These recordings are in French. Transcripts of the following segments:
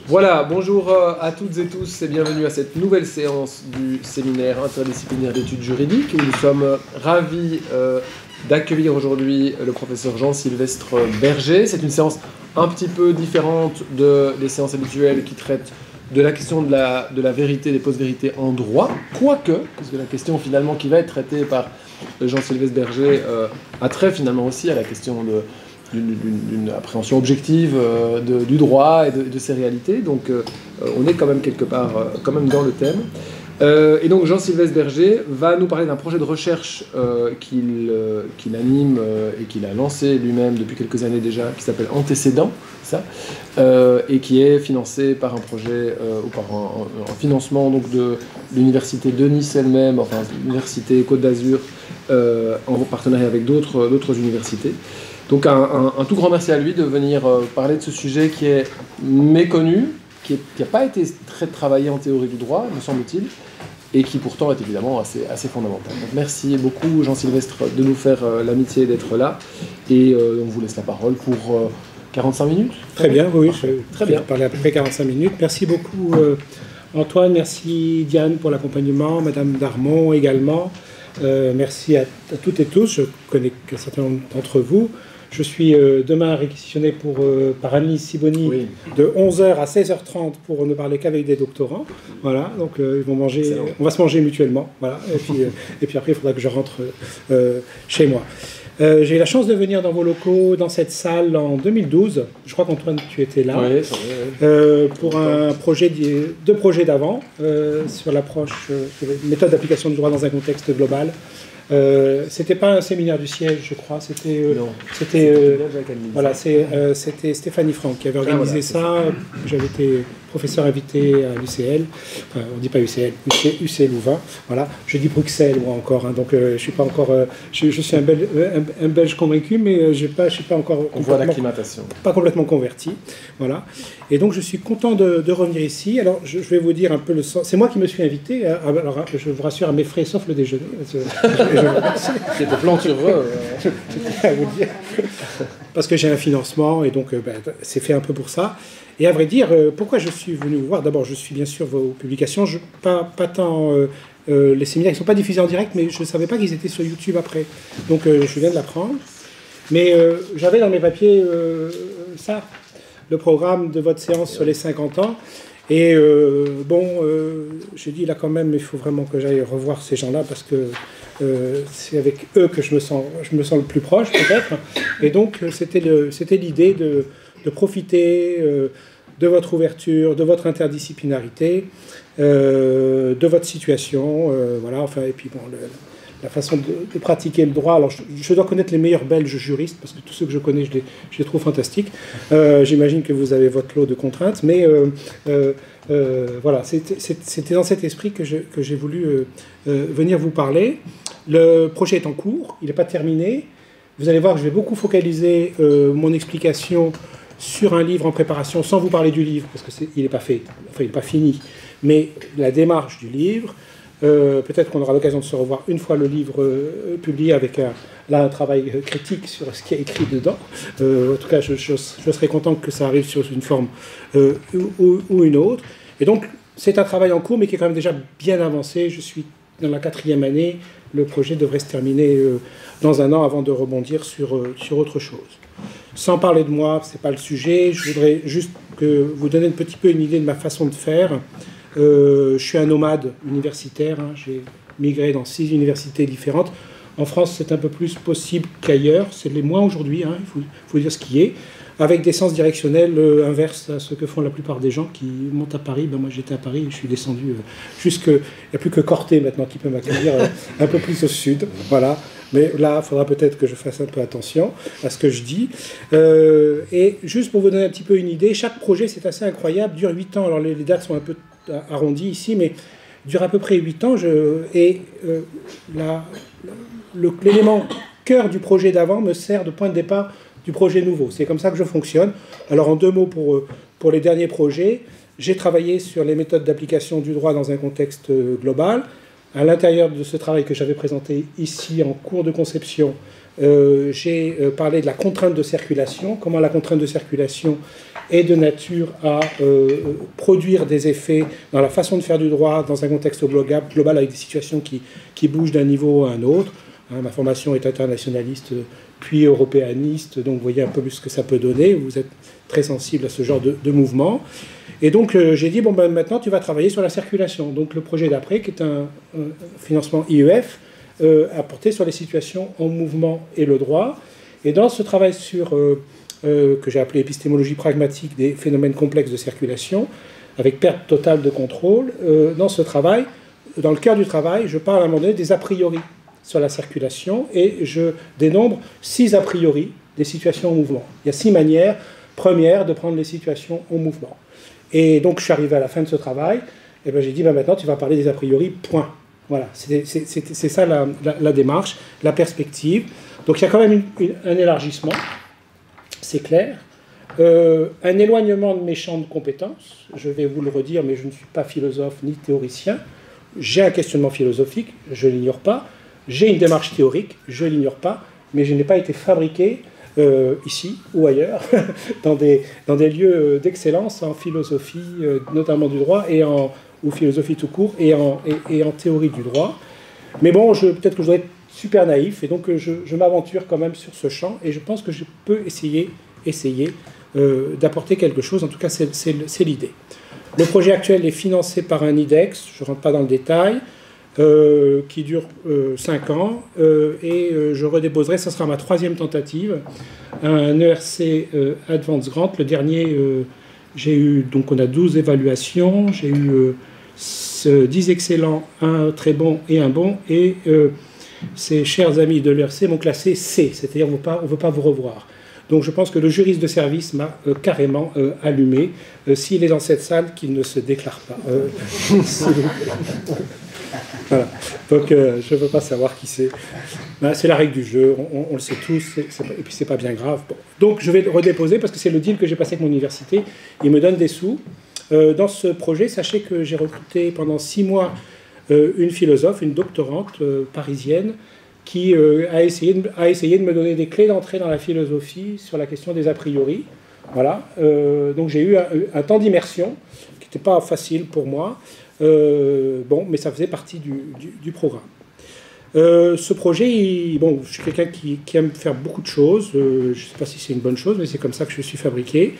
Voilà, bonjour à toutes et tous et bienvenue à cette nouvelle séance du séminaire interdisciplinaire d'études juridiques où nous sommes ravis d'accueillir aujourd'hui le professeur Jean-Sylvestre Berger. C'est une séance un petit peu différente des séances habituelles qui traitent de la question de la vérité, des post-vérités en droit, quoique, parce que la question finalement qui va être traitée par Jean-Sylvestre Berger a trait finalement aussi à la question d'une appréhension objective du droit et de ses réalités. Donc on est quand même quelque part quand même dans le thème. Et donc Jean-Sylvestre Berger va nous parler d'un projet de recherche qu'il anime et qu'il a lancé lui-même depuis quelques années déjà, qui s'appelle Antécédents, et qui est financé par un projet ou par un financement donc, de l'université de Nice elle-même, enfin l'université Côte d'Azur, en partenariat avec d'autres universités. Donc un tout grand merci à lui de venir parler de ce sujet qui est méconnu, qui n'a pas été très travaillé en théorie du droit, me semble-t-il, et qui pourtant est évidemment assez fondamental. Donc merci beaucoup Jean-Sylvestre de nous faire l'amitié d'être là, et on vous laisse la parole pour 45 minutes. Très bien, oui, très bien. Parler à peu près 45 minutes. Merci beaucoup Antoine, merci Diane pour l'accompagnement, Madame Darmon également. Merci à toutes et tous, je connais qu'un certain nombre d'entre vous. Je suis demain réquisitionné par Annie Siboni, oui, de 11h à 16h30 pour ne parler qu'avec des doctorants. Voilà, donc ils vont manger, on va se manger mutuellement. Voilà, et puis après, il faudra que je rentre chez moi. J'ai eu la chance de venir dans vos locaux, dans cette salle, en 2012. Je crois qu'Antoine, tu étais là. Oui, c'est vrai. Pour deux projets d'avant, sur l'approche méthode d'application du droit dans un contexte global. C'était pas un séminaire du siège, je crois. C'était Stéphanie Franck qui avait organisé ça. J'avais été professeur invité à l'UCL. Enfin, on dit pas UCL, UCL Louvain. Voilà. Je dis Bruxelles moi encore. Hein, donc je suis pas encore. Je suis un Belge convaincu, mais je suis pas encore. On voit l'acclimatation. Pas complètement converti. Voilà. Et donc je suis content de revenir ici. Alors je vais vous dire un peu le sens. C'est moi qui me suis invité. Alors je vous rassure à mes frais, sauf le déjeuner. C'était plantureux. À vous dire. Parce que j'ai un financement et donc c'est fait un peu pour ça. Et à vrai dire, pourquoi je suis venu vous voir? D'abord, je suis bien sûr vos publications, pas tant les séminaires, ils ne sont pas diffusés en direct, mais je ne savais pas qu'ils étaient sur YouTube après. Donc je viens de l'apprendre. Mais j'avais dans mes papiers le programme de votre séance sur les 50 ans. Et j'ai dit là quand même, il faut vraiment que j'aille revoir ces gens-là parce que c'est avec eux que je me sens le plus proche peut-être. Et donc c'était l'idée de profiter de votre ouverture, de votre interdisciplinarité, de votre situation, voilà. Enfin et puis bon, la façon de pratiquer le droit. Alors je dois connaître les meilleurs Belges juristes parce que tous ceux que je connais, je les trouve fantastiques. J'imagine que vous avez votre lot de contraintes, mais voilà, c'était dans cet esprit que j'ai voulu venir vous parler. Le projet est en cours, il n'est pas terminé. Vous allez voir que je vais beaucoup focaliser mon explication sur un livre en préparation, sans vous parler du livre, parce qu'il n'est pas fait, enfin il n'est pas fini, mais la démarche du livre. Peut-être qu'on aura l'occasion de se revoir une fois le livre publié avec un travail critique sur ce qui est écrit dedans. En tout cas, je serais content que ça arrive sur une forme ou une autre. Et donc, c'est un travail en cours, mais qui est quand même déjà bien avancé. Je suis dans la 4e année. Le projet devrait se terminer dans un an avant de rebondir sur autre chose. Sans parler de moi, ce n'est pas le sujet. Je voudrais juste vous donner un petit peu une idée de ma façon de faire. Je suis un nomade universitaire, hein. J'ai migré dans 6 universités différentes. En France, c'est un peu plus possible qu'ailleurs, c'est les moins aujourd'hui, hein, il faut dire ce qui est, avec des sens directionnels inverses à ce que font la plupart des gens qui montent à Paris. Moi j'étais à Paris et je suis descendu il n'y a plus que Corté maintenant qui peut m'accueillir un peu plus au sud, voilà. Mais là, il faudra peut-être que je fasse un peu attention à ce que je dis. Et juste pour vous donner un petit peu une idée, chaque projet, c'est assez incroyable, dure 8 ans. Alors les dates sont un peu arrondies ici, mais dure à peu près 8 ans. L'élément cœur du projet d'avant me sert de point de départ du projet nouveau. C'est comme ça que je fonctionne. Alors en 2 mots pour les derniers projets, j'ai travaillé sur les méthodes d'application du droit dans un contexte global. À l'intérieur de ce travail que j'avais présenté ici en cours de conception, J'ai parlé de la contrainte de circulation, comment la contrainte de circulation est de nature à produire des effets dans la façon de faire du droit dans un contexte global avec des situations qui bougent d'un niveau à un autre. Ma formation est internationaliste puis européaniste, donc vous voyez un peu plus ce que ça peut donner. Vous êtes très sensible à ce genre de mouvement. Et donc j'ai dit, bon ben maintenant tu vas travailler sur la circulation. Donc le projet d'après, qui est un financement IEF, a porté sur les situations en mouvement et le droit. Et dans ce travail que j'ai appelé épistémologie pragmatique des phénomènes complexes de circulation, avec perte totale de contrôle, dans ce travail, dans le cœur du travail, je parle à un moment donné des a priori sur la circulation et je dénombre 6 a priori des situations en mouvement. Il y a 6 manières premières de prendre les situations en mouvement. Et donc je suis arrivé à la fin de ce travail, et ben j'ai dit ben maintenant tu vas parler des a priori, point. Voilà, c'est ça la démarche, la perspective. Donc il y a quand même un élargissement, c'est clair. Un éloignement de mes champs de compétences, je vais vous le redire, mais je ne suis pas philosophe ni théoricien. J'ai un questionnement philosophique, je ne l'ignore pas. J'ai une démarche théorique, je ne l'ignore pas, mais je n'ai pas été fabriqué ici ou ailleurs, dans des lieux d'excellence en philosophie, notamment du droit, ou philosophie tout court, et en théorie du droit. Mais bon, peut-être que je dois être super naïf, et donc je m'aventure quand même sur ce champ, et je pense que je peux essayer d'apporter quelque chose, en tout cas c'est l'idée. Le projet actuel est financé par un IDEX, je ne rentre pas dans le détail, qui dure 5 ans, et je redéposerai, ça sera ma 3e tentative, un ERC Advanced Grant. Le dernier, j'ai eu, donc on a 12 évaluations, j'ai eu 10 excellents, un très bon et un bon, et ces chers amis de l'ERC m'ont classé C, c'est-à-dire on ne veut pas vous revoir. Donc je pense que le juriste de service m'a carrément allumé. S'il est dans cette salle, qu'il ne se déclare pas. Voilà. Donc je ne veux pas savoir qui c'est. Ben, c'est la règle du jeu, on le sait tous, et puis c'est pas bien grave. Bon. Donc je vais le redéposer parce que c'est le deal que j'ai passé avec mon université. Il me donne des sous. Dans ce projet, sachez que j'ai recruté pendant 6 mois une philosophe, une doctorante parisienne, qui a essayé de me donner des clés d'entrée dans la philosophie sur la question des a priori. Voilà. Donc j'ai eu un temps d'immersion qui n'était pas facile pour moi. Bon, mais ça faisait partie du programme. Ce projet, je suis quelqu'un qui aime faire beaucoup de choses. Je ne sais pas si c'est une bonne chose, mais c'est comme ça que je suis fabriqué.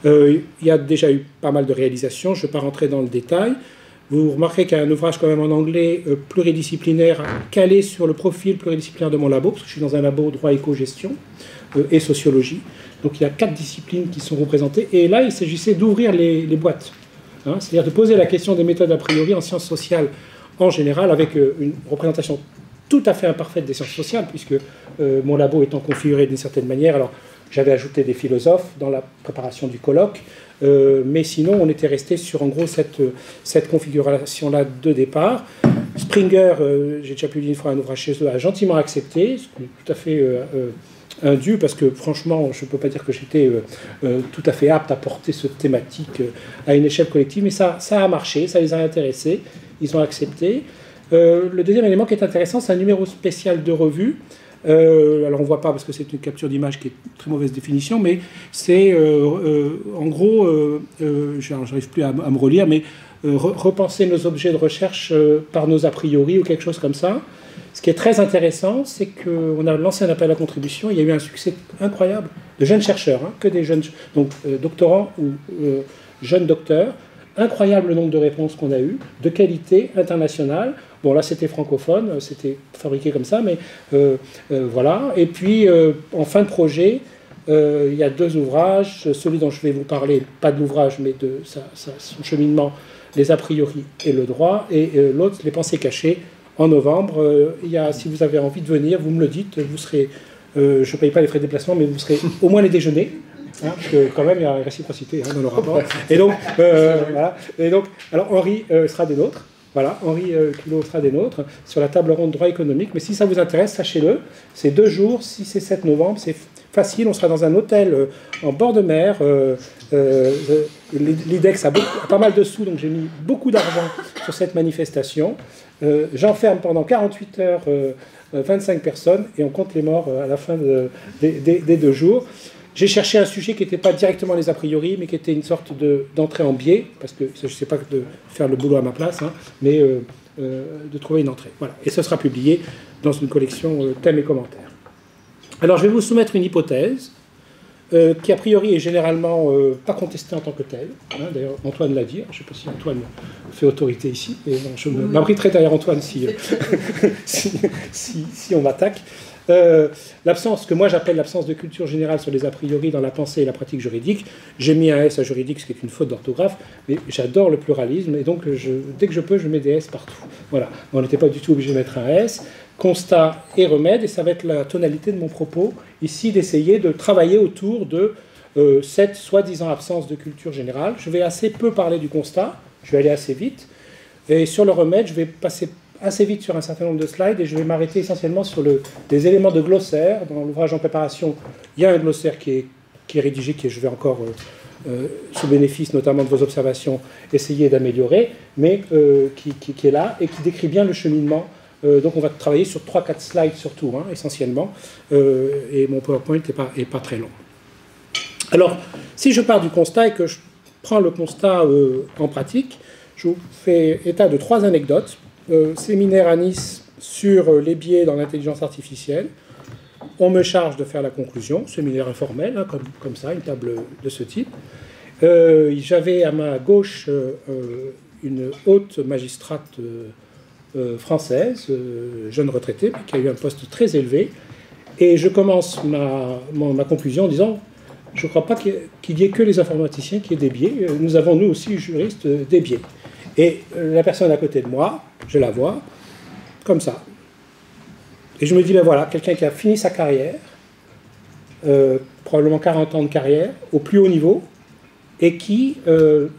Il y a déjà eu pas mal de réalisations. Je ne vais pas rentrer dans le détail. Vous remarquerez qu'il y a un ouvrage quand même en anglais pluridisciplinaire calé sur le profil pluridisciplinaire de mon labo, parce que je suis dans un labo droit éco-gestion et sociologie. Donc il y a 4 disciplines qui sont représentées. Et là, il s'agissait d'ouvrir les boîtes. Hein, c'est-à-dire de poser la question des méthodes a priori en sciences sociales en général, avec une représentation tout à fait imparfaite des sciences sociales, puisque mon labo étant configuré d'une certaine manière. Alors j'avais ajouté des philosophes dans la préparation du colloque, mais sinon on était resté sur en gros cette configuration-là de départ. Springer, j'ai déjà publié une fois un ouvrage chez eux, a gentiment accepté, ce qui est tout à fait indu, parce que franchement je ne peux pas dire que j'étais tout à fait apte à porter cette thématique à une échelle collective, mais ça a marché, ça les a intéressés, ils ont accepté. Le deuxième élément qui est intéressant, c'est un numéro spécial de revue. Alors on ne voit pas parce que c'est une capture d'image qui est très mauvaise définition, mais c'est en gros, j'arrive plus à me relire, mais repenser nos objets de recherche par nos a priori ou quelque chose comme ça. Ce qui est très intéressant, c'est qu'on a lancé un appel à contribution, il y a eu un succès incroyable de jeunes chercheurs, hein, que des jeunes, donc doctorants ou jeunes docteurs. Incroyable le nombre de réponses qu'on a eues, de qualité internationale. Bon, là, c'était francophone, c'était fabriqué comme ça, mais voilà. Et puis, en fin de projet, il y a 2 ouvrages. Celui dont je vais vous parler, pas de l'ouvrage, mais de son cheminement, les a priori et le droit. Et l'autre, les pensées cachées, en novembre. Si vous avez envie de venir, vous me le dites. Vous serez, je ne paye pas les frais de déplacement, mais vous serez au moins les déjeuners. Hein, parce que quand même il y a une réciprocité dans le rapport. Et donc, voilà. Et donc, alors Henri sera des nôtres. Voilà, Henri Culot sera des nôtres sur la table ronde droit économique. Mais si ça vous intéresse, sachez-le, c'est 2 jours, 6 et 7 novembre, c'est facile. On sera dans un hôtel en bord de mer, l'IDEX a pas mal de sous, donc j'ai mis beaucoup d'argent sur cette manifestation. J'enferme pendant 48 heures 25 personnes et on compte les morts à la fin des 2 jours. J'ai cherché un sujet qui n'était pas directement les a priori, mais qui était une sorte d'entrée en biais, parce que je ne sais pas de faire le boulot à ma place, hein, mais de trouver une entrée. Voilà. Et ce sera publié dans une collection thèmes et commentaires. Alors je vais vous soumettre une hypothèse qui a priori est généralement pas contestée en tant que telle. Hein, d'ailleurs, Antoine l'a dit. Je ne sais pas si Antoine fait autorité ici, mais bon, je m'abriterai derrière Antoine si on m'attaque. L'absence, que moi j'appelle l'absence de culture générale sur les a priori dans la pensée et la pratique juridique. J'ai mis un S à juridique, ce qui est une faute d'orthographe, mais j'adore le pluralisme, et donc dès que je peux, je mets des S partout. Voilà, on n'était pas du tout obligé de mettre un S. Constat et remède, et ça va être la tonalité de mon propos, ici d'essayer de travailler autour de cette soi-disant absence de culture générale. Je vais assez peu parler du constat, je vais aller assez vite, et sur le remède, je vais passer assez vite sur un certain nombre de slides, et je vais m'arrêter essentiellement sur des éléments de glossaire. Dans l'ouvrage en préparation, il y a un glossaire qui est rédigé, que je vais encore, sous bénéfice notamment de vos observations, essayer d'améliorer, mais qui est là, et qui décrit bien le cheminement. Donc on va travailler sur 3-4 slides surtout, hein, essentiellement, et mon PowerPoint n'est pas très long. Alors, si je pars du constat et que je prends le constat en pratique, je vous fais état de 3 anecdotes. Séminaire à Nice sur les biais dans l'intelligence artificielle. On me charge de faire la conclusion, séminaire informel, hein, comme ça, une table de ce type. J'avais à ma gauche une haute magistrate française, jeune retraitée, mais qui a eu un poste très élevé. Et je commence ma conclusion en disant, je ne crois pas qu'il y ait que les informaticiens qui aient des biais. Nous avons, nous aussi, juristes, des biais. Et la personne à côté de moi, je la vois, comme ça. Et je me dis, ben voilà, quelqu'un qui a fini sa carrière, probablement 40 ans de carrière, au plus haut niveau, et qui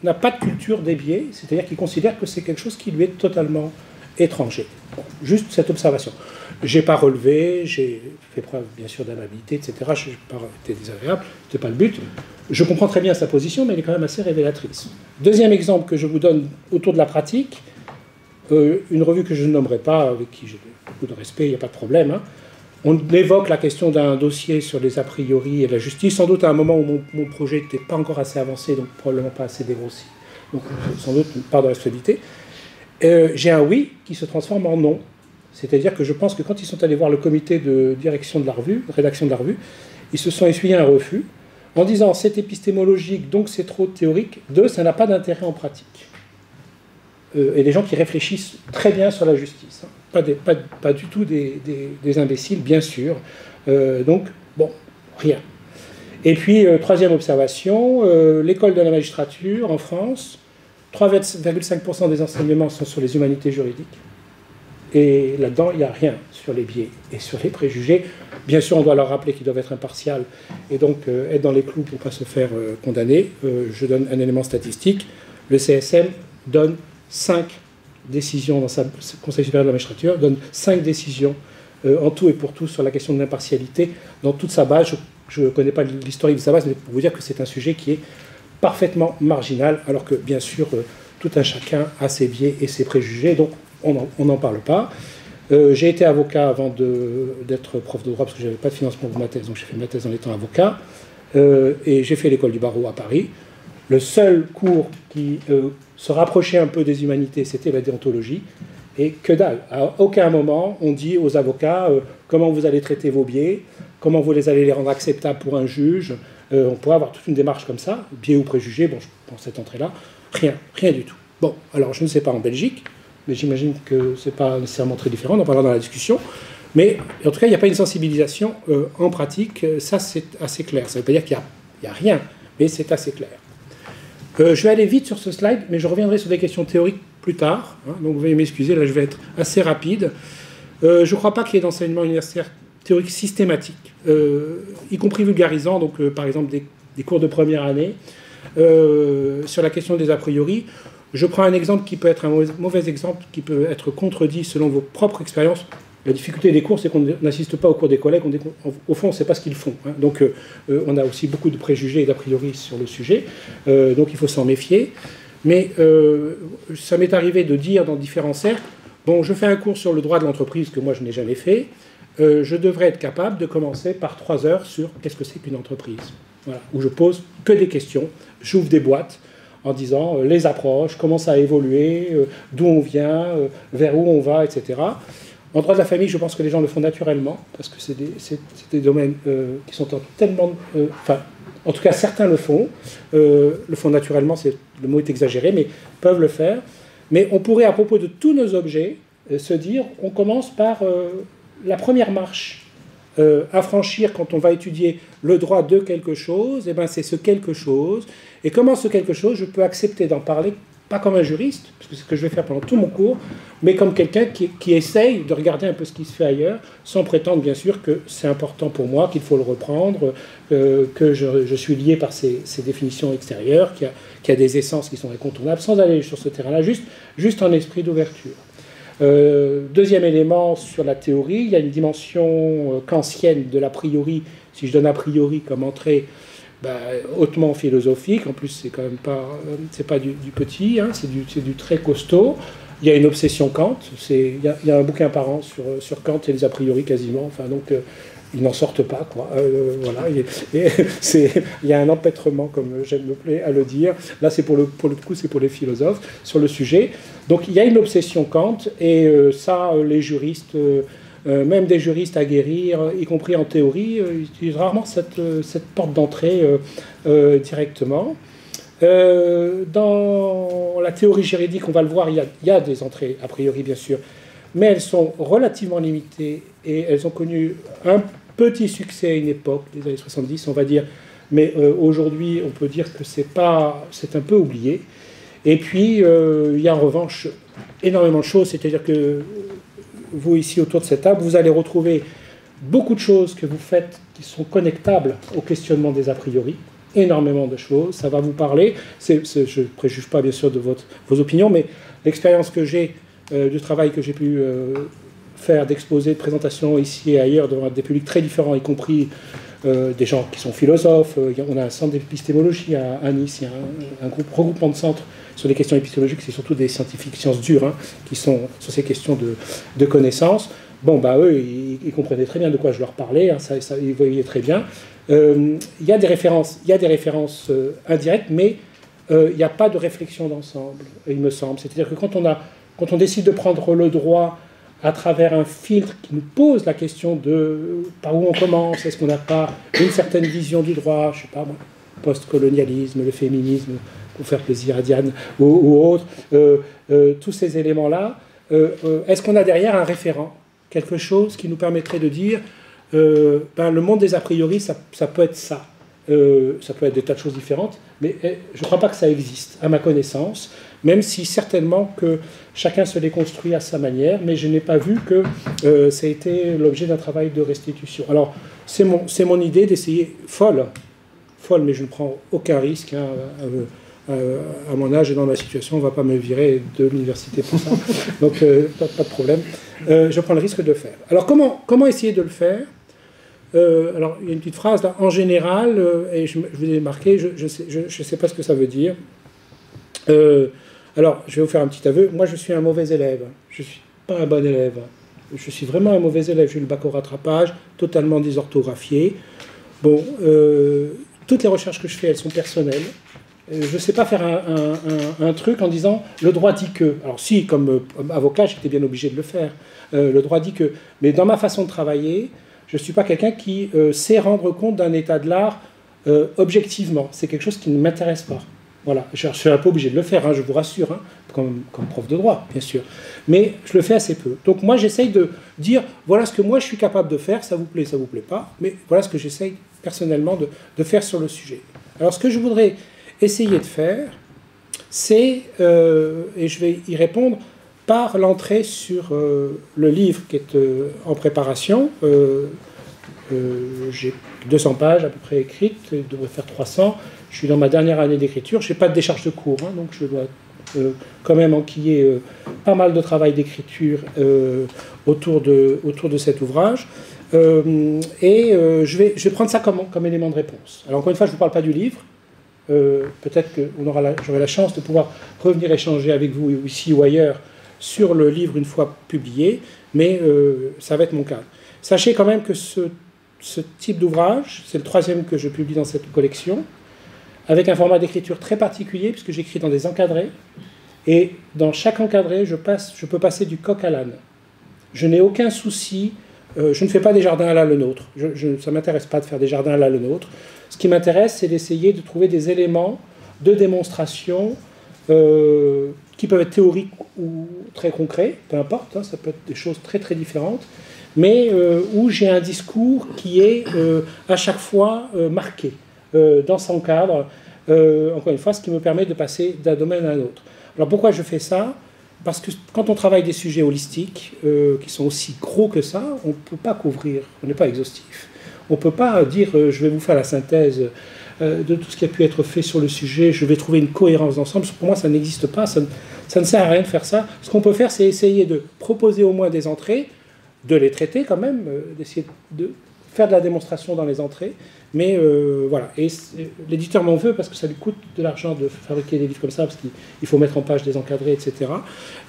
n'a pas de culture des biais, c'est-à-dire qui considère que c'est quelque chose qui lui est totalement étranger. Bon, juste cette observation. Je n'ai pas relevé, j'ai fait preuve bien sûr d'amabilité, etc. Je n'ai pas été désagréable, ce n'était pas le but. Je comprends très bien sa position, mais elle est quand même assez révélatrice. Deuxième exemple que je vous donne autour de la pratique, une revue que je ne nommerai pas, avec qui j'ai beaucoup de respect, il n'y a pas de problème. Hein. On évoque la question d'un dossier sur les a priori et la justice, sans doute à un moment où mon projet n'était pas encore assez avancé, donc probablement pas assez dégrossi. Donc sans doute une part de responsabilité. J'ai un oui qui se transforme en non. C'est-à-dire que je pense que quand ils sont allés voir le comité de direction de la revue, de rédaction de la revue, ils se sont essuyés un refus en disant c'est épistémologique, donc c'est trop théorique. 2, ça n'a pas d'intérêt en pratique. Et des gens qui réfléchissent très bien sur la justice. Hein. Pas du tout des imbéciles, bien sûr. Donc, bon, rien. Et puis, troisième observation, l'école de la magistrature en France, 3,5% des enseignements sont sur les humanités juridiques. Et là-dedans, il n'y a rien sur les biais et sur les préjugés. Bien sûr, on doit leur rappeler qu'ils doivent être impartials et donc être dans les clous pour ne pas se faire condamner. Je donne un élément statistique. Le CSM donne 5 décisions dans sa Conseil supérieur de la magistrature, donne 5 décisions en tout et pour tout sur la question de l'impartialité dans toute sa base. Je ne connais pas l'historique de sa base, mais pour vous dire que c'est un sujet qui est parfaitement marginal, alors que bien sûr, tout un chacun a ses biais et ses préjugés, donc on n'en parle pas. J'ai été avocat avant d'être prof de droit, parce que je n'avais pas de financement pour ma thèse, donc j'ai fait ma thèse en étant avocat, et j'ai fait l'école du barreau à Paris. Le seul cours qui se rapprochait un peu des humanités, c'était la déontologie, et que dalle. À aucun moment, on dit aux avocats comment vous allez traiter vos biais, comment vous allez les rendre acceptables pour un juge. On pourrait avoir toute une démarche comme ça, biais ou préjugés, bon, je pense cette entrée-là, rien du tout. Bon, alors je ne sais pas en Belgique, mais j'imagine que ce n'est pas nécessairement très différent, on en parlera dans la discussion, mais en tout cas, il n'y a pas une sensibilisation en pratique, ça c'est assez clair. Ça ne veut pas dire qu'il n'y a rien, mais c'est assez clair. Je vais aller vite sur ce slide, mais je reviendrai sur des questions théoriques plus tard, hein, donc vous veuillez m'excuser, là je vais être assez rapide. Je ne crois pas qu'il y ait d'enseignement universitaire théorique systématique, y compris vulgarisant, donc par exemple des cours de première année, sur la question des a priori. Je prends un exemple qui peut être un mauvais exemple, qui peut être contredit selon vos propres expériences. La difficulté des cours, c'est qu'on n'assiste pas aux cours des collègues, au fond, on ne sait pas ce qu'ils font. Hein. Donc, on a aussi beaucoup de préjugés et d'a priori sur le sujet, donc il faut s'en méfier. Mais ça m'est arrivé de dire dans différents cercles, bon, je fais un cours sur le droit de l'entreprise que moi je n'ai jamais fait, je devrais être capable de commencer par 3 heures sur qu'est-ce que c'est qu'une entreprise. Voilà, où je pose que des questions, j'ouvre des boîtes en disant les approches, comment ça a évolué, d'où on vient, vers où on va, etc. En droit de la famille, je pense que les gens le font naturellement, parce que c'est des domaines qui sont tellement... Enfin, en tout cas, certains le font naturellement, le mot est exagéré, mais peuvent le faire. Mais on pourrait, à propos de tous nos objets, se dire, on commence par la première marche à franchir quand on va étudier le droit de quelque chose, et ben c'est ce quelque chose. Et comment ce quelque chose, je peux accepter d'en parler, pas comme un juriste, parce que c'est ce que je vais faire pendant tout mon cours, mais comme quelqu'un qui essaye de regarder un peu ce qui se fait ailleurs, sans prétendre bien sûr que c'est important pour moi, qu'il faut le reprendre, que je suis lié par ces définitions extérieures, qu'il y a des essences qui sont incontournables, sans aller sur ce terrain-là, juste en esprit d'ouverture. Deuxième élément sur la théorie, il y a une dimension kantienne de l'a priori, si je donne a priori comme entrée, hautement philosophique, en plus c'est quand même pas, c'est pas du petit, hein, c'est du très costaud. Il y a une obsession Kant, il y a un bouquin par an sur Kant et les a priori quasiment, enfin donc ils n'en sortent pas, quoi. Voilà, il y a un empêtrement, comme j'aime me plaît à le dire. Là, c'est pour le coup, c'est pour les philosophes sur le sujet. Donc, il y a une obsession Kant, et ça, les juristes, même des juristes aguerris, y compris en théorie, utilisent rarement cette porte d'entrée directement. Dans la théorie juridique, on va le voir, il y a des entrées, a priori, bien sûr, mais elles sont relativement limitées, et elles ont connu un petit succès à une époque, les années 70, on va dire, mais aujourd'hui, on peut dire que c'est un peu oublié. Et puis, il y a en revanche énormément de choses, c'est-à-dire que vous, ici, autour de cette table, vous allez retrouver beaucoup de choses que vous faites qui sont connectables au questionnement des a priori, énormément de choses, ça va vous parler. Je ne préjuge pas, bien sûr, de vos opinions, mais l'expérience que j'ai, du travail que j'ai pu faire d'exposés, de présentations ici et ailleurs devant des publics très différents, y compris des gens qui sont philosophes. On a un centre d'épistémologie à Nice, il y a un regroupement de centres sur les questions épistémologiques, c'est surtout des scientifiques, sciences dures, hein, qui sont sur ces questions de connaissances. Bon, eux, ils comprenaient très bien de quoi je leur parlais, hein, ça, ils voyaient très bien. Il y a des références indirectes, mais il n'y a pas de réflexion d'ensemble, il me semble. C'est-à-dire que quand on décide de prendre le droit à travers un filtre qui nous pose la question de par où on commence, est-ce qu'on n'a pas une certaine vision du droit, je ne sais pas moi, post-colonialisme, le féminisme, pour faire plaisir à Diane ou autre, tous ces éléments-là, est-ce qu'on a derrière un référent, quelque chose qui nous permettrait de dire le monde des a priori, ça peut être ça. Ça peut être des tas de choses différentes, mais je ne crois pas que ça existe, à ma connaissance, même si certainement que chacun se les construit à sa manière, mais je n'ai pas vu que ça a été l'objet d'un travail de restitution. Alors, c'est mon idée d'essayer, folle, mais je ne prends aucun risque, hein, à mon âge et dans ma situation, on ne va pas me virer de l'université pour ça, donc pas de problème. Je prends le risque de le faire. Alors, comment essayer de le faire ? Alors, il y a une petite phrase là, en général, et je vous ai marqué, je sais pas ce que ça veut dire. Alors, je vais vous faire un petit aveu. Moi, je suis un mauvais élève. Je ne suis pas un bon élève. Je suis vraiment un mauvais élève. J'ai eu le bac au rattrapage, totalement désorthographié. Bon, toutes les recherches que je fais, elles sont personnelles. Je ne sais pas faire un truc en disant le droit dit que. Alors, si, comme avocat, j'étais bien obligé de le faire. Le droit dit que. Mais dans ma façon de travailler, je ne suis pas quelqu'un qui sait rendre compte d'un état de l'art objectivement. C'est quelque chose qui ne m'intéresse pas. Voilà, je suis un peu obligé de le faire, hein, je vous rassure, hein, comme prof de droit, bien sûr. Mais je le fais assez peu. Donc moi, j'essaye de dire, voilà ce que moi je suis capable de faire, ça vous plaît pas, mais voilà ce que j'essaye personnellement de faire sur le sujet. Alors ce que je voudrais essayer de faire, c'est, et je vais y répondre, par l'entrée sur le livre qui est en préparation. J'ai 200 pages à peu près écrites, je devrais faire 300. Je suis dans ma dernière année d'écriture, je n'ai pas de décharge de cours, hein, donc je dois quand même enquiller pas mal de travail d'écriture autour de cet ouvrage. Je vais prendre ça comme élément de réponse. Alors encore une fois, je ne vous parle pas du livre. Peut-être que j'aurai la chance de pouvoir revenir échanger avec vous ici ou ailleurs sur le livre une fois publié, mais ça va être mon cas. Sachez quand même que ce type d'ouvrage, c'est le 3e que je publie dans cette collection, avec un format d'écriture très particulier, puisque j'écris dans des encadrés, et dans chaque encadré, je peux passer du coq à l'âne. Je n'ai aucun souci, je ne fais pas des jardins à la le nôtre, ça ne m'intéresse pas de faire des jardins à la le nôtre. Ce qui m'intéresse, c'est d'essayer de trouver des éléments de démonstration qui peuvent être théoriques ou très concrets, peu importe, hein, ça peut être des choses très très différentes, mais où j'ai un discours qui est à chaque fois marqué dans son cadre, encore une fois, ce qui me permet de passer d'un domaine à un autre. Alors pourquoi je fais ça? Parce que quand on travaille des sujets holistiques, qui sont aussi gros que ça, on ne peut pas couvrir, on n'est pas exhaustif. On ne peut pas dire je vais vous faire la synthèse de tout ce qui a pu être fait sur le sujet, je vais trouver une cohérence d'ensemble. Pour moi, ça n'existe pas, ça ne sert à rien de faire ça. Ce qu'on peut faire, c'est essayer de proposer au moins des entrées, de les traiter quand même, d'essayer de faire de la démonstration dans les entrées. Mais voilà, et l'éditeur m'en veut parce que ça lui coûte de l'argent de fabriquer des livres comme ça, parce qu'il faut mettre en page des encadrés, etc.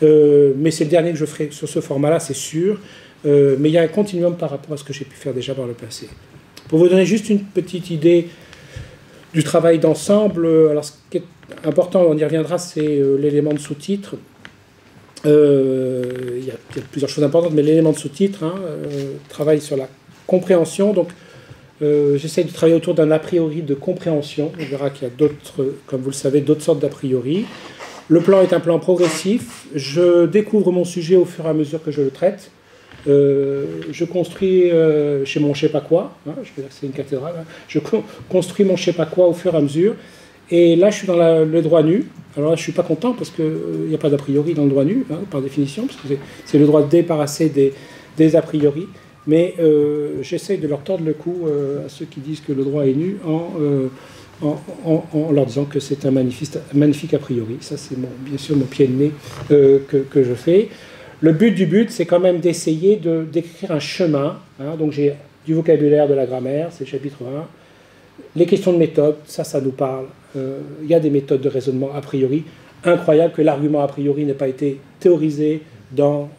Mais c'est le dernier que je ferai sur ce format-là, c'est sûr. Mais il y a un continuum par rapport à ce que j'ai pu faire déjà par le passé. Pour vous donner juste une petite idée du travail d'ensemble, alors ce qui est important, on y reviendra, c'est l'élément de sous-titre. Il y a plusieurs choses importantes, mais l'élément de sous-titre, travaille sur la compréhension. Donc, j'essaie de travailler autour d'un a priori de compréhension. On verra qu'il y a d'autres, comme vous le savez, d'autres sortes d'a priori. Le plan est un plan progressif. Je découvre mon sujet au fur et à mesure que je le traite. Je construis chez mon je sais pas quoi, je veux dire que c'est une cathédrale, je construis mon je sais pas quoi au fur et à mesure. Et là, je suis dans le droit nu. Alors là, je ne suis pas content parce qu'il n'y a pas d'a priori dans le droit nu, par définition, parce que c'est le droit de débarrasser des a priori. Mais j'essaye de leur tordre le cou à ceux qui disent que le droit est nu en leur disant que c'est un magnifique a priori. Ça, c'est bien sûr mon pied de nez que je fais. Le but, c'est quand même d'essayer d'écrire un chemin. Donc j'ai du vocabulaire, de la grammaire, c'est le chapitre 1. Les questions de méthode, ça nous parle. Il y a des méthodes de raisonnement a priori. Incroyable que l'argument a priori n'ait pas été théorisé dans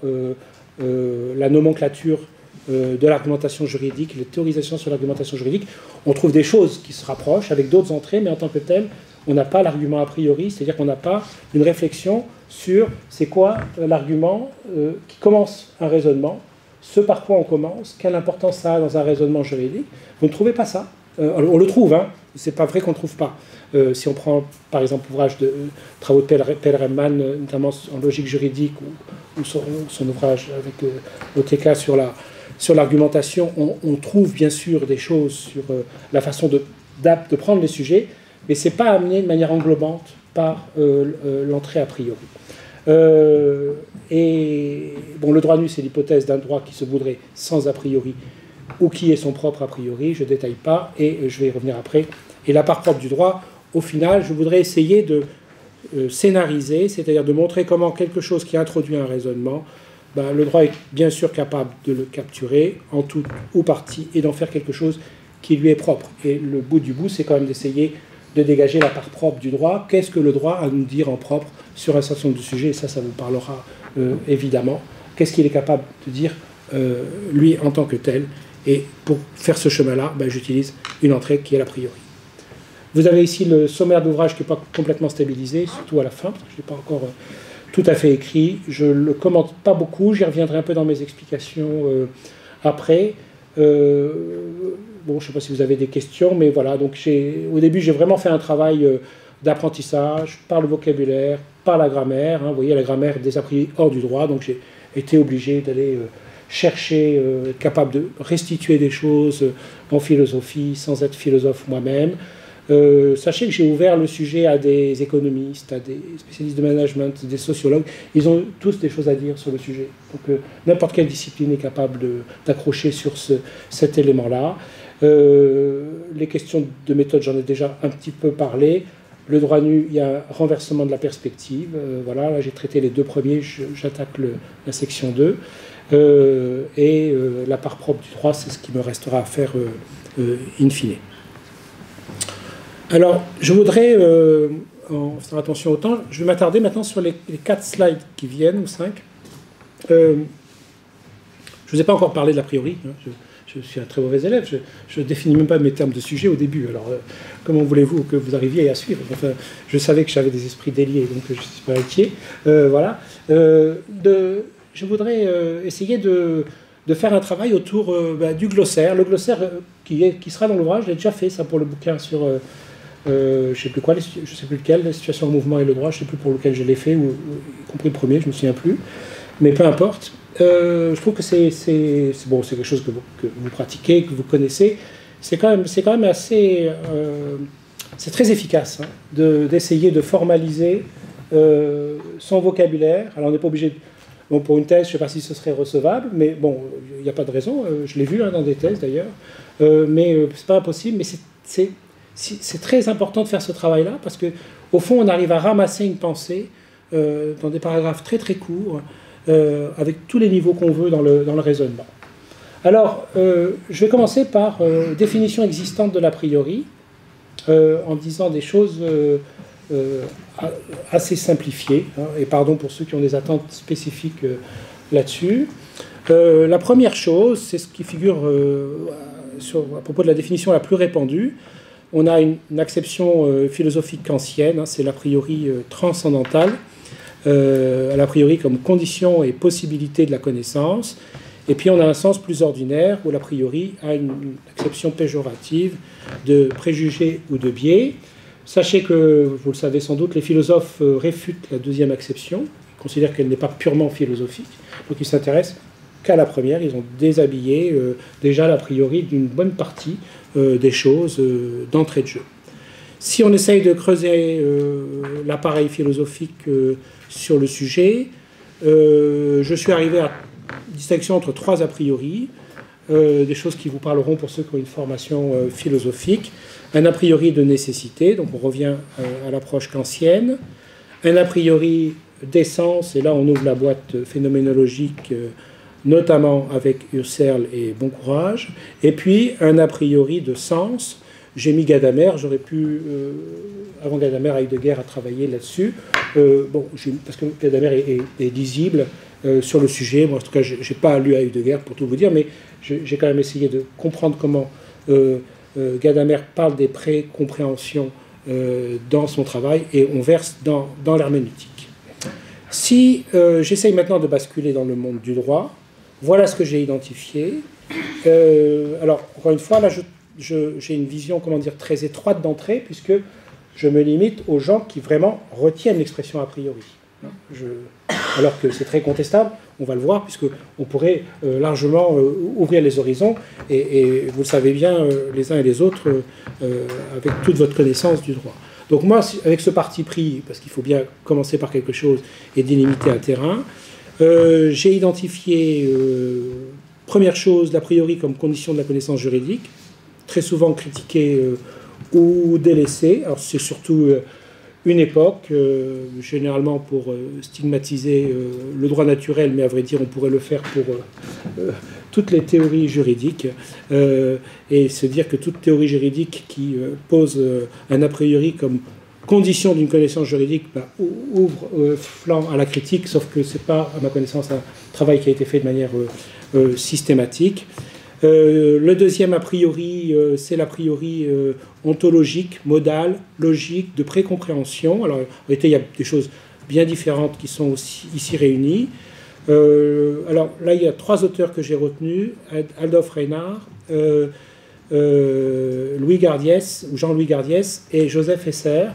la nomenclature de l'argumentation juridique, les théorisations sur l'argumentation juridique. On trouve des choses qui se rapprochent avec d'autres entrées, mais en tant que tel, on n'a pas l'argument a priori, c'est-à-dire qu'on n'a pas une réflexion sur c'est quoi l'argument qui commence un raisonnement, ce par quoi on commence, quelle importance ça a dans un raisonnement juridique. Vous ne trouvez pas ça. On le trouve, c'est pas vrai qu'on ne trouve pas. Si on prend par exemple l'ouvrage de travaux de Pellerman, notamment en logique juridique, ou son ouvrage avec OTK sur l'argumentation, on trouve bien sûr des choses sur la façon de prendre les sujets, mais ce n'est pas amené de manière englobante par l'entrée a priori. Et bon, le droit nu, c'est l'hypothèse d'un droit qui se voudrait sans a priori, ou qui est son propre a priori, je ne détaille pas, et je vais y revenir après. Et la part propre du droit, au final, je voudrais essayer de scénariser, c'est-à-dire de montrer comment quelque chose qui introduit un raisonnement, le droit est bien sûr capable de le capturer en tout ou partie et d'en faire quelque chose qui lui est propre. Et le bout du bout, c'est quand même d'essayer de dégager la part propre du droit. Qu'est-ce que le droit a à nous dire en propre sur un certain nombre de sujets? Et ça vous parlera évidemment. Qu'est-ce qu'il est capable de dire, lui, en tant que tel? Et pour faire ce chemin-là, j'utilise une entrée qui est l'a priori. Vous avez ici le sommaire d'ouvrage qui n'est pas complètement stabilisé, surtout à la fin, parce que je ne l'ai pas encore tout à fait écrit. Je ne le commente pas beaucoup, j'y reviendrai un peu dans mes explications après. Bon, je ne sais pas si vous avez des questions, mais voilà. Donc au début, j'ai vraiment fait un travail d'apprentissage par le vocabulaire, par la grammaire. Vous voyez, la grammaire des a priori hors du droit, donc j'ai été obligé d'aller chercher, être capable de restituer des choses en philosophie sans être philosophe moi-même. Sachez que j'ai ouvert le sujet à des économistes, à des spécialistes de management, des sociologues. Ils ont tous des choses à dire sur le sujet. Donc n'importe quelle discipline est capable d'accrocher sur cet élément-là. Les questions de méthode, j'en ai déjà un petit peu parlé. Le droit nu, il y a renversement de la perspective. Voilà, là j'ai traité les deux premiers, j'attaque la section 2. La part propre du droit, c'est ce qui me restera à faire in fine. Alors, je voudrais, en faisant attention au temps, je vais m'attarder maintenant sur les 4 slides qui viennent, ou 5. Je ne vous ai pas encore parlé de l'a priori. Hein, je suis un très mauvais élève, je ne définis même pas mes termes de sujet au début. Alors, comment voulez-vous que vous arriviez à suivre? Enfin, je savais que j'avais des esprits déliés, donc je ne suis pas inquiet. Voilà. Je voudrais essayer de faire un travail autour du glossaire. Le glossaire qui sera dans l'ouvrage, je l'ai déjà fait, ça, pour le bouquin sur... je ne sais plus quoi, je sais plus lequel, la situation en mouvement et le droit, je ne sais plus pour lequel je l'ai fait, y compris le premier, je ne me souviens plus. Mais peu importe. Je trouve que c'est bon, c'est quelque chose que vous pratiquez, que vous connaissez. C'est quand même assez... c'est très efficace hein, d'essayer de formaliser son vocabulaire. Alors on n'est pas obligé... Bon, pour une thèse, je ne sais pas si ce serait recevable, mais bon, il n'y a pas de raison. Je l'ai vu hein, dans des thèses d'ailleurs. Mais ce n'est pas impossible. Mais c'est très important de faire ce travail-là parce qu'au fond, on arrive à ramasser une pensée dans des paragraphes très très courts, avec tous les niveaux qu'on veut dans le raisonnement. Alors, je vais commencer par définition existante de l'a priori, en disant des choses assez simplifiées, hein, et pardon pour ceux qui ont des attentes spécifiques là-dessus. La première chose, c'est ce qui figure à propos de la définition la plus répandue. On a une acception philosophique kantienne, hein, c'est l'a priori transcendantal, l'a priori comme condition et possibilité de la connaissance. Et puis on a un sens plus ordinaire où l'a priori a une acception péjorative de préjugés ou de biais. Sachez que, vous le savez sans doute, les philosophes réfutent la deuxième acception, ils considèrent qu'elle n'est pas purement philosophique, donc ils s'intéressent qu'à la première, ils ont déshabillé déjà l'a priori d'une bonne partie des choses d'entrée de jeu. Si on essaye de creuser l'appareil philosophique sur le sujet, je suis arrivé à une distinction entre 3 a priori, des choses qui vous parleront pour ceux qui ont une formation philosophique. Un a priori de nécessité, donc on revient à l'approche kantienne. Un a priori d'essence, et là on ouvre la boîte phénoménologique, notamment avec Husserl et Boncourage. Et puis un a priori de sens. J'ai mis Gadamer, j'aurais pu, avant Gadamer, Heidegger a travaillé là-dessus. Parce que Gadamer est lisible sur le sujet. Moi, en tout cas, je n'ai pas lu Heidegger pour tout vous dire, mais j'ai quand même essayé de comprendre comment Gadamer parle des précompréhensions dans son travail, et on verse dans l'herméneutique. Si j'essaye maintenant de basculer dans le monde du droit, voilà ce que j'ai identifié. Alors, encore une fois, là, j'ai une vision, comment dire, très étroite d'entrée, puisque je me limite aux gens qui vraiment retiennent l'expression a priori. Alors que c'est très contestable, on va le voir, puisqu'on pourrait largement ouvrir les horizons, et vous le savez bien, les uns et les autres, avec toute votre connaissance du droit. Donc moi, avec ce parti pris, parce qu'il faut bien commencer par quelque chose et délimiter un terrain, j'ai identifié, première chose, l'a priori comme condition de la connaissance juridique, très souvent critiquée ou délaissée. Alors c'est surtout une époque, généralement pour stigmatiser le droit naturel, mais à vrai dire on pourrait le faire pour toutes les théories juridiques, et se dire que toute théorie juridique qui pose un a priori comme condition d'une connaissance juridique ouvre flanc à la critique, sauf que ce n'est pas, à ma connaissance, un travail qui a été fait de manière systématique. Le deuxième a priori, c'est l'a priori ontologique, modal, logique, de précompréhension. Alors, en réalité, il y a des choses bien différentes qui sont aussi ici réunies. Alors là, il y a 3 auteurs que j'ai retenus, Adolphe Reynard, Louis Gardiès, ou Jean-Louis Gardiès, et Joseph Esser.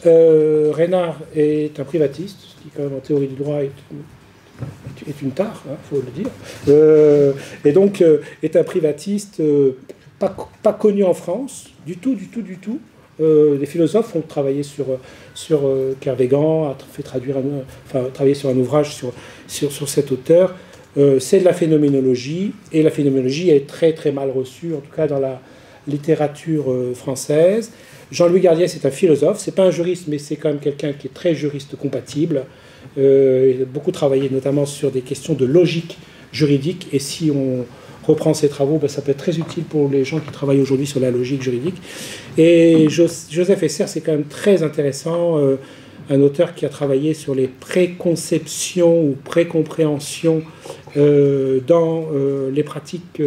Reynard est un privatiste, ce qui, quand même, en théorie du droit, est une tare, il faut le dire, et donc est un privatiste pas connu en France, du tout. Les philosophes ont travaillé sur Kervégan, a fait travaillé sur un ouvrage sur cet auteur. C'est de la phénoménologie, et la phénoménologie est très très mal reçue, en tout cas littérature française. Jean-Louis Gardiès est un philosophe, c'est pas un juriste, mais c'est quand même quelqu'un qui est très juriste compatible. Il a beaucoup travaillé notamment sur des questions de logique juridique, et si on reprend ses travaux, ben, ça peut être très utile pour les gens qui travaillent aujourd'hui sur la logique juridique. Et Joseph Esser, c'est quand même très intéressant, un auteur qui a travaillé sur les préconceptions ou précompréhensions dans les pratiques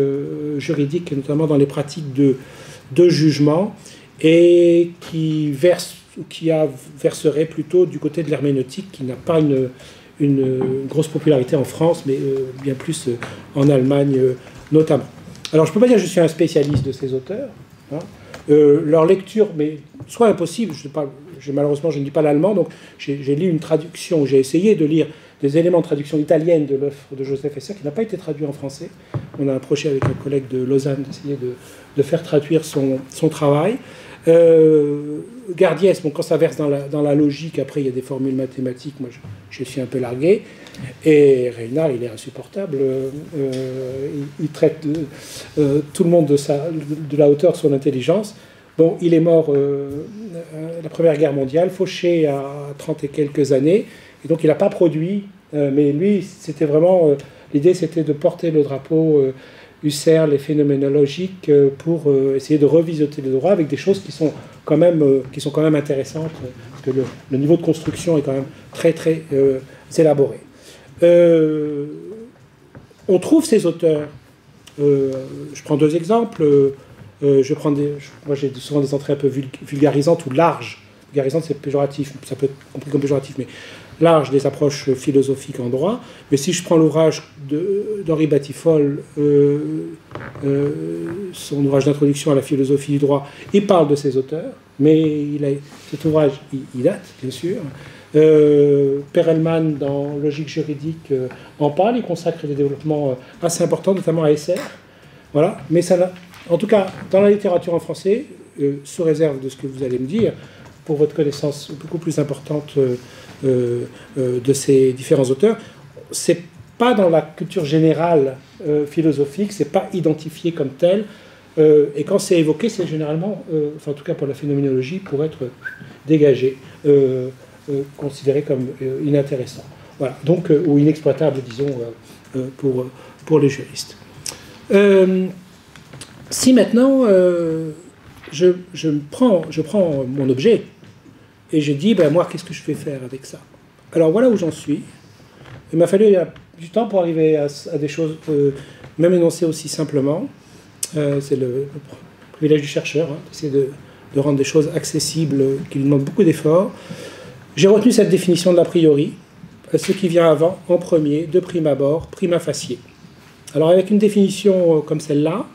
juridiques, et notamment dans les pratiques de jugement, et qui verserait plutôt du côté de l'herméneutique, qui n'a pas une grosse popularité en France, mais bien plus en Allemagne notamment. Alors je ne peux pas dire que je suis un spécialiste de ces auteurs. Hein. Leur lecture, mais soit impossible, malheureusement je ne lis pas l'allemand, donc j'ai lu une traduction, j'ai essayé de lire des éléments de traduction italienne de l'œuvre de Joseph Esser, qui n'a pas été traduit en français. On a un projet avec un collègue de Lausanne d'essayer de faire traduire son travail. Gardiès, bon, quand ça verse dans la logique, après il y a des formules mathématiques, moi je suis un peu largué. Et Reynal, il est insupportable. Il traite tout le monde de la hauteur de son intelligence. Bon, il est mort la Première Guerre mondiale, fauché à 30 et quelques années, et donc il n'a pas produit. Mais lui, c'était vraiment l'idée, c'était de porter le drapeau Husserl et phénoménologique pour essayer de revisiter le droit avec des choses qui sont quand même intéressantes, parce que le niveau de construction est quand même très très élaboré. On trouve ces auteurs. Je prends deux exemples. Moi j'ai souvent des entrées un peu vulgarisantes ou larges. Vulgarisante, c'est péjoratif, ça peut être compris comme péjoratif, mais large des approches philosophiques en droit. Mais si je prends l'ouvrage d'Henri Battifolle, son ouvrage d'introduction à la philosophie du droit, il parle de ces auteurs, mais cet ouvrage, il date, bien sûr. Perelman, dans Logique juridique, en parle, il consacre des développements assez importants, notamment à Esser. Voilà. Mais en tout cas, dans la littérature en français, sous réserve de ce que vous allez me dire, pour votre connaissance beaucoup plus importante de ces différents auteurs, c'est pas dans la culture générale philosophique, c'est pas identifié comme tel, et quand c'est évoqué, c'est généralement, enfin en tout cas pour la phénoménologie, pour être dégagé, considéré comme inintéressant. Voilà, donc, ou inexploitable, disons, pour les juristes. Si maintenant je prends mon objet et je dis, ben moi, qu'est-ce que je vais faire avec ça? Alors voilà où j'en suis. Il m'a fallu du temps pour arriver à des choses, même énoncées aussi simplement. C'est le privilège du chercheur, hein, d'essayer de rendre des choses accessibles qui lui demandent beaucoup d'efforts. J'ai retenu cette définition de l'a priori, ce qui vient avant, en premier, de prime abord, prima facie. Alors avec une définition comme celle-là,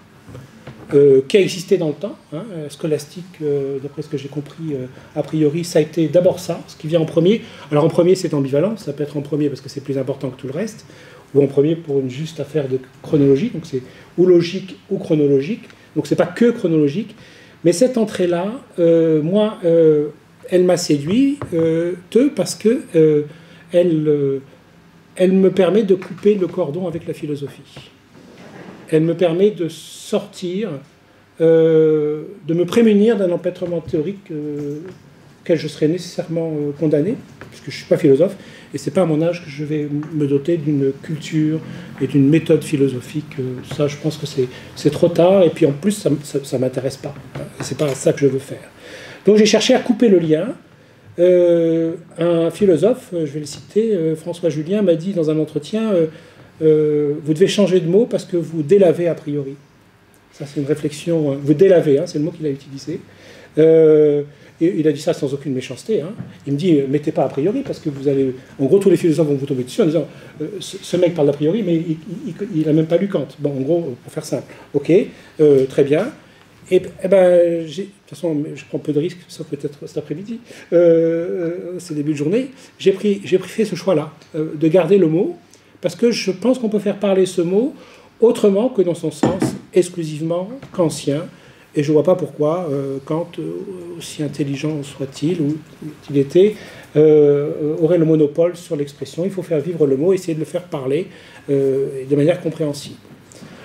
qui a existé dans le temps, hein, scolastique, d'après ce que j'ai compris, a priori, ça a été d'abord ça, ce qui vient en premier. Alors en premier, c'est ambivalent, ça peut être en premier parce que c'est plus important que tout le reste, ou en premier pour une juste affaire de chronologie, donc c'est ou logique ou chronologique, donc c'est pas que chronologique, mais cette entrée-là, moi, elle m'a séduit, parce que elle me permet de couper le cordon avec la philosophie. Elle me permet de sortir, de me prémunir d'un empêtrement théorique auquel je serais nécessairement condamné, puisque je ne suis pas philosophe, et ce n'est pas à mon âge que je vais me doter d'une culture et d'une méthode philosophique. Ça, je pense que c'est trop tard, et puis en plus, ça ne m'intéresse pas. Ce n'est pas ça que je veux faire. Donc j'ai cherché à couper le lien. Un philosophe, je vais le citer, François Julien, m'a dit dans un entretien... vous devez changer de mot parce que vous délavez a priori. Ça, c'est une réflexion. Vous délavez, hein, c'est le mot qu'il a utilisé. Et il a dit ça sans aucune méchanceté. Hein. Il me dit, mettez pas a priori parce que vous allez. En gros, tous les philosophes vont vous tomber dessus en disant, ce mec parle d'a priori, mais il n'a même pas lu Kant. Bon, en gros, pour faire simple. Ok, très bien. Et ben, de toute façon, je prends peu de risques, sauf peut-être cet après-midi. C'est début de journée. J'ai fait ce choix-là, de garder le mot. Parce que je pense qu'on peut faire parler ce mot autrement que dans son sens exclusivement kantien. Et je ne vois pas pourquoi Kant, aussi intelligent soit-il, ou qu'il était, aurait le monopole sur l'expression. Il faut faire vivre le mot, essayer de le faire parler de manière compréhensible.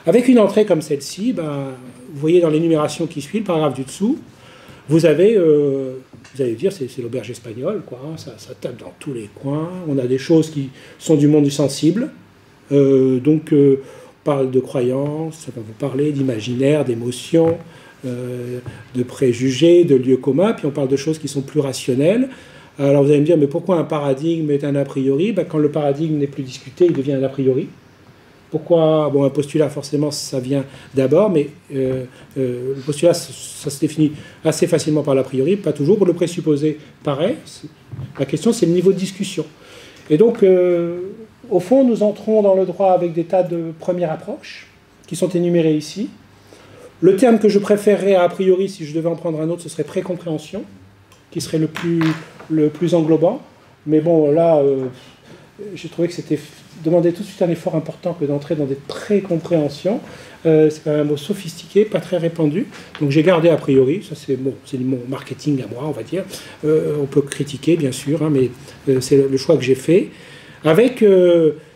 Avec une entrée comme celle-ci, ben, vous voyez dans l'énumération qui suit, le paragraphe du dessous, vous allez dire c'est l'auberge espagnole, quoi, hein, ça tape dans tous les coins, on a des choses qui sont du monde du sensible, donc on parle de croyances, ça va vous parler d'imaginaire, d'émotions, de préjugés, de lieux communs, puis on parle de choses qui sont plus rationnelles. Alors vous allez me dire, mais pourquoi un paradigme est un a priori? Ben, quand le paradigme n'est plus discuté, il devient un a priori. Pourquoi? Bon, un postulat, forcément, ça vient d'abord, mais le postulat, ça se définit assez facilement par l'a priori, pas toujours. Pour le présupposé, pareil. La question, c'est le niveau de discussion. Et donc, au fond, nous entrons dans le droit avec des tas de premières approches qui sont énumérées ici. Le terme que je préférerais a priori, si je devais en prendre un autre, ce serait précompréhension, qui serait le plus englobant. Mais bon, là, j'ai trouvé que c'était demander tout de suite un effort important que d'entrer dans des précompréhensions. C'est quand même un mot sophistiqué, pas très répandu. Donc j'ai gardé a priori, ça c'est bon, mon marketing à moi, on va dire. On peut critiquer, bien sûr, hein, mais c'est le choix que j'ai fait. Avec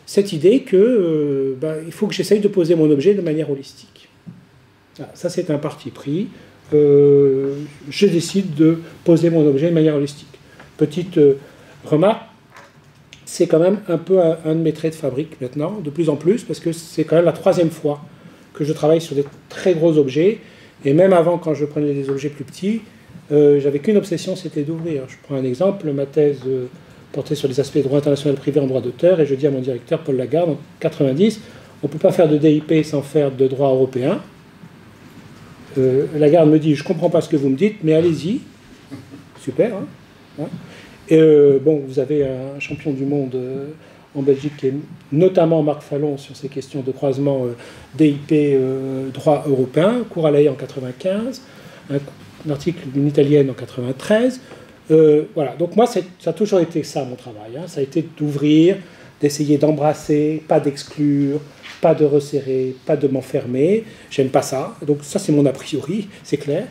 cette idée que il faut que j'essaye de poser mon objet de manière holistique. Alors, ça c'est un parti pris. Je décide de poser mon objet de manière holistique. Petite remarque, c'est quand même un peu un de mes traits de fabrique maintenant, de plus en plus, parce que c'est quand même la 3e fois que je travaille sur des très gros objets. Et même avant, quand je prenais des objets plus petits, j'avais qu'une obsession, c'était d'ouvrir. Je prends un exemple, ma thèse portait sur les aspects de droit international privé en droit d'auteur, et je dis à mon directeur, Paul Lagarde, en 90, on ne peut pas faire de DIP sans faire de droit européen. Lagarde me dit, je ne comprends pas ce que vous me dites, mais allez-y. Super, hein. Bon, vous avez un champion du monde en Belgique qui est notamment Marc Fallon sur ces questions de croisement DIP droit européen, cours à l'AE en 95, un article d'une italienne en 93. Voilà, donc moi ça a toujours été ça mon travail, hein. Ça a été d'ouvrir, d'essayer d'embrasser, pas d'exclure, pas de resserrer, pas de m'enfermer. J'aime pas ça, donc ça c'est mon a priori, c'est clair.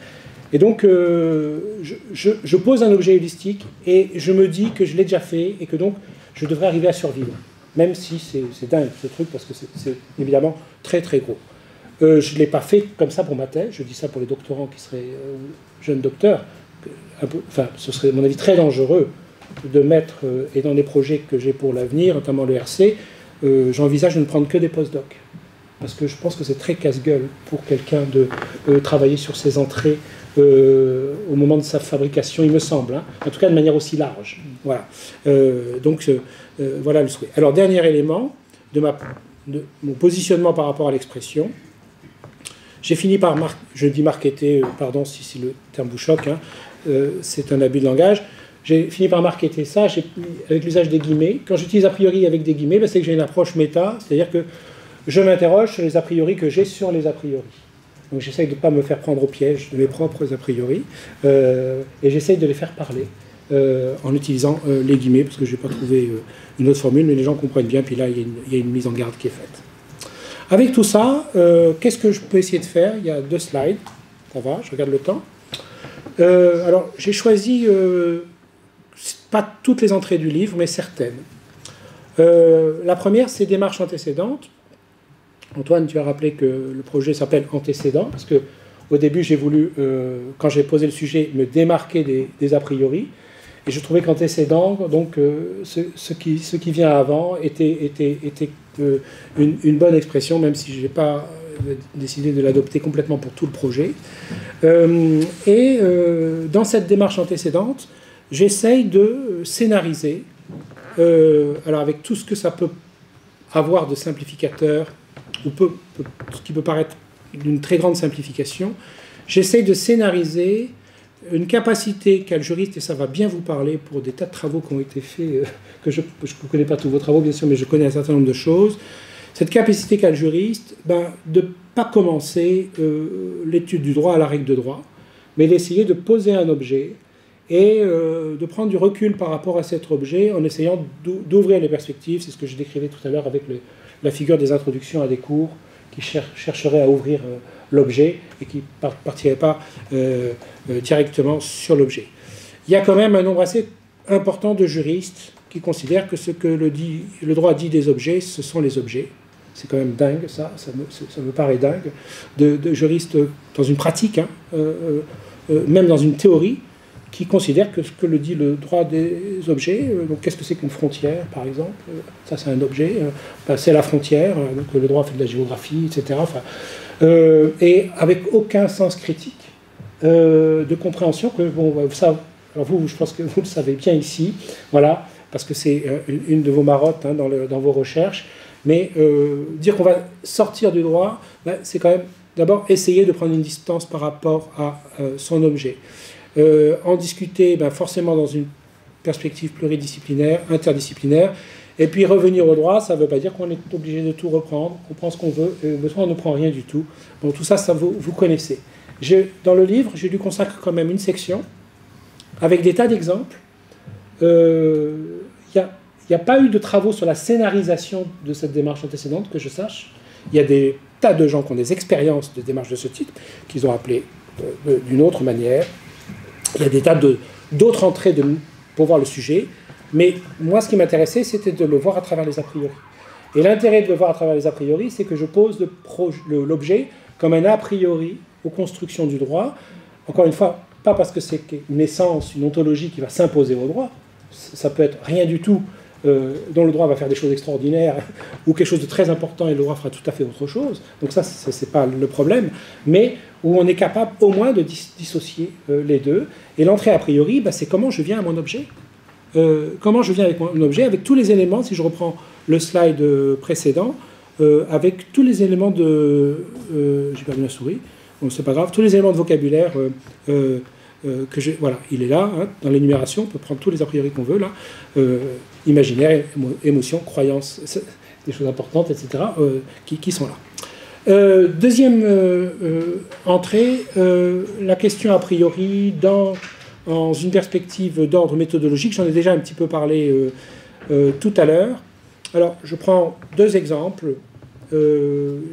Et donc, je pose un objet holistique et je me dis que je l'ai déjà fait et que donc je devrais arriver à survivre. Même si c'est dingue ce truc parce que c'est évidemment très très gros. Je ne l'ai pas fait comme ça pour ma thèse, je dis ça pour les doctorants qui seraient jeunes docteurs. Enfin, ce serait à mon avis très dangereux de mettre, et dans les projets que j'ai pour l'avenir, notamment le RC, j'envisage de ne prendre que des post-docs. Parce que je pense que c'est très casse-gueule pour quelqu'un de travailler sur ses entrées au moment de sa fabrication, il me semble, hein. En tout cas de manière aussi large. Voilà. Donc voilà le souhait. Alors dernier élément de mon positionnement par rapport à l'expression. J'ai fini par je dis marketer, pardon si le terme vous choque, hein, c'est un abus de langage. J'ai fini par marketer ça avec l'usage des guillemets. Quand j'utilise a priori avec des guillemets, c'est que j'ai une approche méta, c'est-à-dire que je m'interroge sur les a priori que j'ai sur les a priori. Donc j'essaye de ne pas me faire prendre au piège de mes propres a priori, et j'essaye de les faire parler en utilisant les guillemets, parce que je n'ai pas trouvé une autre formule, mais les gens comprennent bien, puis là il y a une mise en garde qui est faite. Avec tout ça, qu'est-ce que je peux essayer de faire? Il y a 2 slides, ça va, je regarde le temps. Alors j'ai choisi, pas toutes les entrées du livre, mais certaines. La première, c'est démarche antécédente. Antoine, tu as rappelé que le projet s'appelle Antécédent, parce qu'au début, j'ai voulu, quand j'ai posé le sujet, me démarquer des a priori, et je trouvais qu'antécédent, donc ce qui vient avant, était une bonne expression, même si je n'ai pas décidé de l'adopter complètement pour tout le projet. Dans cette démarche antécédente, j'essaye de scénariser, alors avec tout ce que ça peut avoir de simplificateur, ou ce qui peut paraître d'une très grande simplification, j'essaye de scénariser une capacité qu'a le juriste, et ça va bien vous parler pour des tas de travaux qui ont été faits, que je ne connais pas tous vos travaux bien sûr, mais je connais un certain nombre de choses, cette capacité qu'a le juriste de ne pas commencer l'étude du droit à la règle de droit, mais d'essayer de poser un objet et de prendre du recul par rapport à cet objet en essayant d'ouvrir les perspectives. C'est ce que je décrivais tout à l'heure avec la figure des introductions à des cours qui chercheraient à ouvrir l'objet et qui ne partiraient pas directement sur l'objet. Il y a quand même un nombre assez important de juristes qui considèrent que ce que le droit dit des objets, ce sont les objets. c'est quand même dingue, ça me paraît dingue, de juristes dans une pratique, hein, même dans une théorie, qui considère que ce que le dit le droit des objets, donc qu'est-ce que c'est qu'une frontière, par exemple, ça c'est un objet, c'est la frontière, donc le droit fait de la géographie, etc. Enfin, et avec aucun sens critique de compréhension que, bon, ça, alors vous, je pense que vous le savez bien ici, voilà, parce que c'est une de vos marottes hein, dans vos recherches, mais dire qu'on va sortir du droit, ben, c'est quand même d'abord essayer de prendre une distance par rapport à son objet. En discuter ben, forcément dans une perspective pluridisciplinaire, interdisciplinaire, et puis revenir au droit, ça ne veut pas dire qu'on est obligé de tout reprendre, on prend ce qu'on veut, et le soir on ne prend rien du tout. Bon, tout ça, vous connaissez. Dans le livre, je lui consacre quand même une section, avec des tas d'exemples. Il n'y a pas eu de travaux sur la scénarisation de cette démarche antécédente, que je sache. Il y a des tas de gens qui ont des expériences de démarches de ce type, qu'ils ont appelées d'une autre manière. Il y a des tas d'autres entrées pour voir le sujet, mais moi, ce qui m'intéressait, c'était de le voir à travers les a priori. Et l'intérêt de le voir à travers les a priori, c'est que je pose l'objet comme un a priori aux constructions du droit. Encore une fois, pas parce que c'est une essence, une ontologie qui va s'imposer au droit, ça peut être rien du tout, dont le droit va faire des choses extraordinaires, ou quelque chose de très important et le droit fera tout à fait autre chose. Donc ça, c'est pas le problème, mais où on est capable au moins de dissocier les deux. Et l'entrée a priori, bah, c'est comment je viens à mon objet. Comment je viens avec mon objet, avec tous les éléments, si je reprends le slide précédent, avec tous les éléments de... j'ai perdu la souris, bon, c'est pas grave, tous les éléments de vocabulaire que j'ai... Voilà, il est là, hein, dans l'énumération, on peut prendre tous les a priori qu'on veut, là. Imaginaire, émotion, croyance, des choses importantes, etc., qui sont là. Deuxième entrée, la question a priori dans une perspective d'ordre méthodologique. J'en ai déjà un petit peu parlé tout à l'heure. Alors, je prends deux exemples.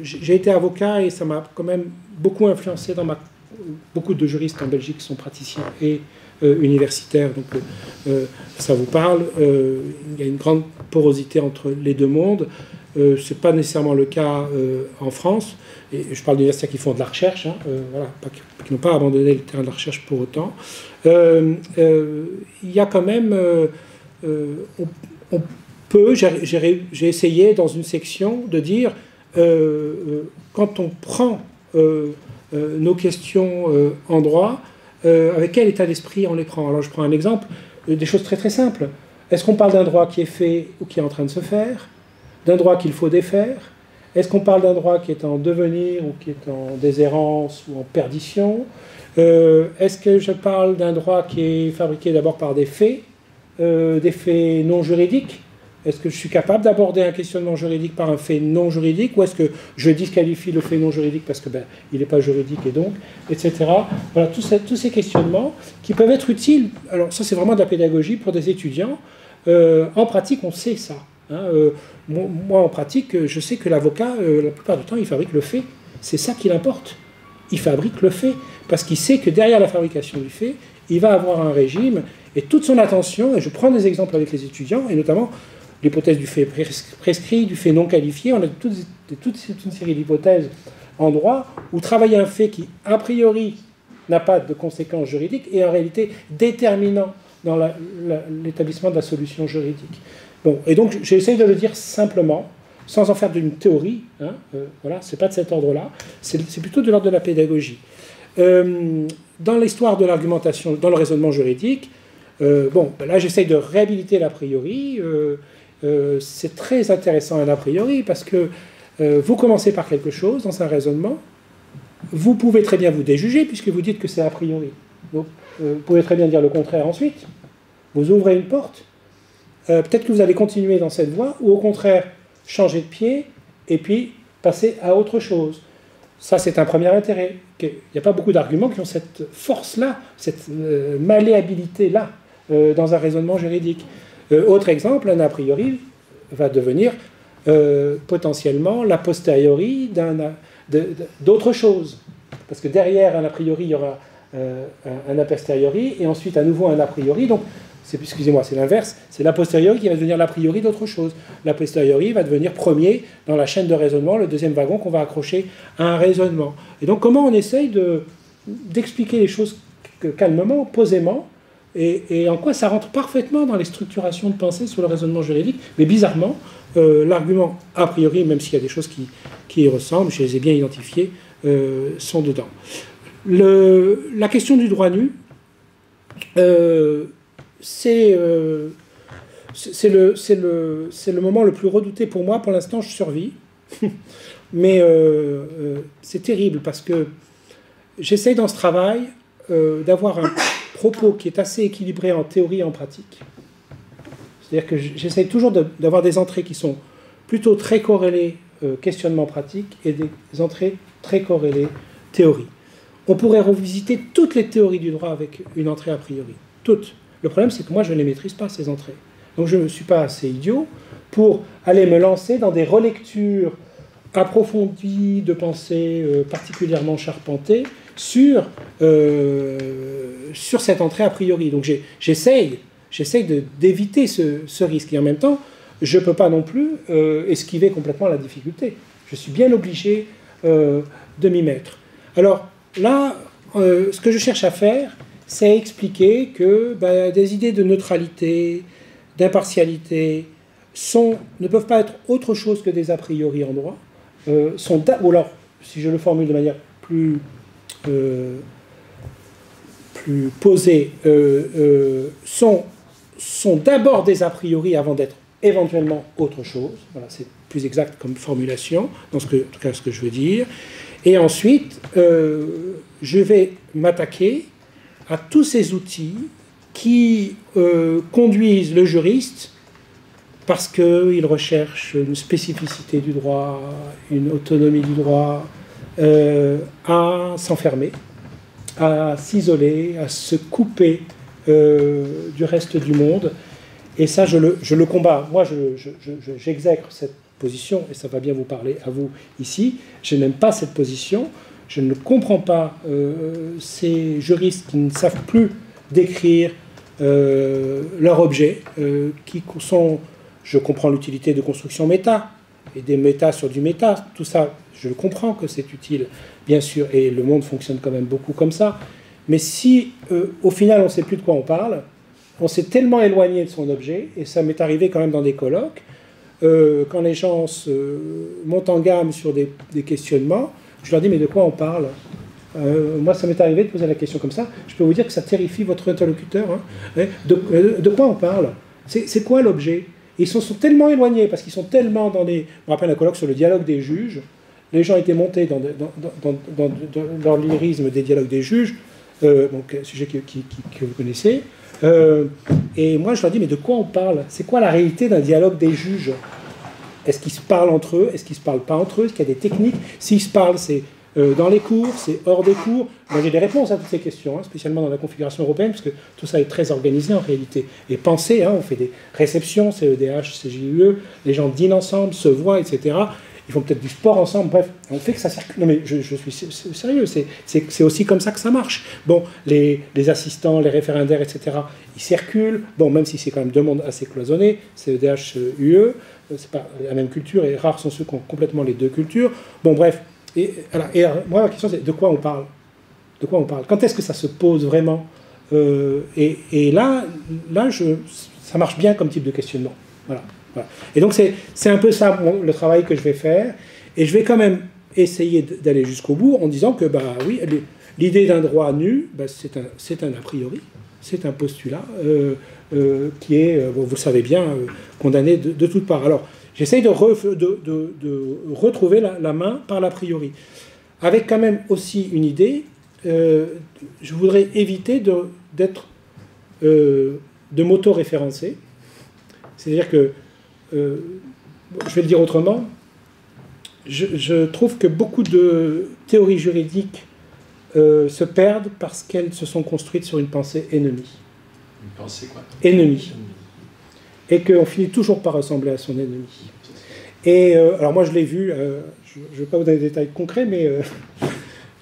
J'ai été avocat et ça m'a quand même beaucoup influencé dans beaucoup de juristes en Belgique sont praticiens et universitaires, donc ça vous parle. Il y a une grande porosité entre les deux mondes. Ce n'est pas nécessairement le cas en France. Et je parle d'universitaires qui font de la recherche, hein, voilà, qui n'ont pas abandonné le terrain de la recherche pour autant. Il y a quand même... on peut... J'ai essayé dans une section de dire, quand on prend nos questions en droit, avec quel état d'esprit on les prend. Alors je prends un exemple, des choses très très simples. Est-ce qu'on parle d'un droit qui est fait ou qui est en train de se faire ? D'un droit qu'il faut défaire? Est-ce qu'on parle d'un droit qui est en devenir ou qui est en déshérence ou en perdition? Est-ce que je parle d'un droit qui est fabriqué d'abord par des faits non juridiques? Est-ce que je suis capable d'aborder un questionnement juridique par un fait non juridique, ou est-ce que je disqualifie le fait non juridique parce que il n'est pas juridique et donc, etc. Voilà, tous ces questionnements qui peuvent être utiles. Alors ça, c'est vraiment de la pédagogie pour des étudiants. En pratique, on sait ça. Hein, moi, en pratique, je sais que l'avocat, la plupart du temps, il fabrique le fait. C'est ça qui l'importe. Il fabrique le fait, parce qu'il sait que derrière la fabrication du fait, il va avoir un régime, et toute son attention, et je prends des exemples avec les étudiants, et notamment l'hypothèse du fait prescrit, du fait non qualifié, on a toute une série d'hypothèses en droit, où travailler un fait qui, a priori, n'a pas de conséquences juridiques, est en réalité déterminant dans l'établissement de la solution juridique. Bon, et donc j'essaie de le dire simplement, sans en faire d'une théorie, hein, voilà, c'est pas de cet ordre-là, c'est plutôt de l'ordre de la pédagogie. Dans l'histoire de l'argumentation, dans le raisonnement juridique, bon, là j'essaie de réhabiliter l'a priori, c'est très intéressant un a priori, parce que vous commencez par quelque chose dans un raisonnement, vous pouvez très bien vous déjuger, puisque vous dites que c'est a priori. Donc, vous pouvez très bien dire le contraire ensuite, vous ouvrez une porte, peut-être que vous allez continuer dans cette voie, ou au contraire, changer de pied, et puis passer à autre chose. Ça, c'est un premier intérêt. Il n'y a pas beaucoup d'arguments qui ont cette force-là, cette malléabilité-là, dans un raisonnement juridique. Autre exemple, un a priori va devenir potentiellement l'a posteriori d'autre chose. Parce que derrière un a priori, il y aura un a posteriori, et ensuite à nouveau un a priori. Donc, excusez-moi, c'est l'inverse, c'est l'a posteriori qui va devenir l'a priori d'autre chose. L'a posteriori va devenir premier dans la chaîne de raisonnement, le deuxième wagon qu'on va accrocher à un raisonnement. Et donc comment on essaye d'expliquer les choses calmement, posément, et en quoi ça rentre parfaitement dans les structurations de pensée sur le raisonnement juridique, mais bizarrement, l'argument a priori, même s'il y a des choses qui y ressemblent, je les ai bien identifiées, sont dedans. La question du droit nu, c'est le moment le plus redouté pour moi. Pour l'instant, je survis. Mais c'est terrible parce que j'essaye dans ce travail d'avoir un propos qui est assez équilibré en théorie et en pratique. C'est-à-dire que j'essaye toujours d'avoir des entrées qui sont plutôt très corrélées questionnement pratique et des entrées très corrélées théorie. On pourrait revisiter toutes les théories du droit avec une entrée a priori. Toutes. Le problème, c'est que moi, je ne les maîtrise pas, ces entrées. Donc je ne suis pas assez idiot pour aller me lancer dans des relectures approfondies de pensée particulièrement charpentées sur cette entrée a priori. Donc j'essaye d'éviter ce risque. Et en même temps, je ne peux pas non plus esquiver complètement la difficulté. Je suis bien obligé de m'y mettre. Alors là, ce que je cherche à faire, c'est expliquer que des idées de neutralité, d'impartialité, ne peuvent pas être autre chose que des a priori en droit, ou alors, si je le formule de manière plus posée, sont d'abord des a priori avant d'être éventuellement autre chose. Voilà, c'est plus exact comme formulation, en tout cas ce que je veux dire. Et ensuite, je vais m'attaquer à tous ces outils qui conduisent le juriste, parce qu'il recherche une spécificité du droit, une autonomie du droit, à s'enfermer, à s'isoler, à se couper du reste du monde. Et ça, je le combats. Moi, j'exècre cette position, et ça va bien vous parler à vous ici. Je n'aime pas cette position. Je ne comprends pas ces juristes qui ne savent plus décrire leur objet, qui sont... Je comprends l'utilité de construction méta, et des méta sur du méta. Tout ça, je comprends que c'est utile, bien sûr, et le monde fonctionne quand même beaucoup comme ça. Mais si, au final, on ne sait plus de quoi on parle, on s'est tellement éloigné de son objet, et ça m'est arrivé quand même dans des colloques, quand les gens montent en gamme sur des questionnements, je leur dis, mais de quoi on parle ? Moi, ça m'est arrivé de poser la question comme ça. Je peux vous dire que ça terrifie votre interlocuteur. Hein. De quoi on parle ? C'est quoi l'objet ? Ils sont tellement éloignés, parce qu'ils sont tellement dans les... Je me rappelle un colloque sur le dialogue des juges. Les gens étaient montés dans lyrisme des dialogues des juges, donc un sujet que vous connaissez. Et moi, je leur dis, mais de quoi on parle ? C'est quoi la réalité d'un dialogue des juges ? Est-ce qu'ils se parlent entre eux ? Est-ce qu'ils ne se parlent pas entre eux ? Est-ce qu'il y a des techniques ? S'ils se parlent, c'est dans les cours, c'est hors des cours. Moi, j'ai des réponses à toutes ces questions, hein, spécialement dans la configuration européenne, parce que tout ça est très organisé en réalité. Et pensez, hein, on fait des réceptions, CEDH, CJUE, les gens dînent ensemble, se voient, etc. Ils font peut-être du sport ensemble, bref, on fait que ça circule. Non mais je suis sérieux, c'est aussi comme ça que ça marche. Bon, les assistants, les référendaires, etc., ils circulent, bon, même si c'est quand même deux mondes assez cloisonnés, CEDH, UE, c'est pas la même culture, et rares sont ceux qui ont complètement les deux cultures. Bon, bref, et moi, la question c'est de quoi on parle ? De quoi on parle ? Quand est-ce que ça se pose vraiment ? Et là ça marche bien comme type de questionnement. Voilà. Et donc c'est un peu ça le travail que je vais faire, et je vais quand même essayer d'aller jusqu'au bout en disant que oui, l'idée d'un droit nu, c'est un a priori, c'est un postulat qui est, vous le savez bien, condamné de toutes parts. Alors j'essaye de retrouver la main par l'a priori, avec quand même aussi une idée. Je voudrais éviter de m'auto-référencer, c'est-à-dire que je vais le dire autrement, je trouve que beaucoup de théories juridiques se perdent parce qu'elles se sont construites sur une pensée ennemie. Une pensée quoi ? Ennemie. Et qu'on finit toujours par ressembler à son ennemi. Et alors moi je l'ai vu, je ne vais pas vous donner des détails concrets, mais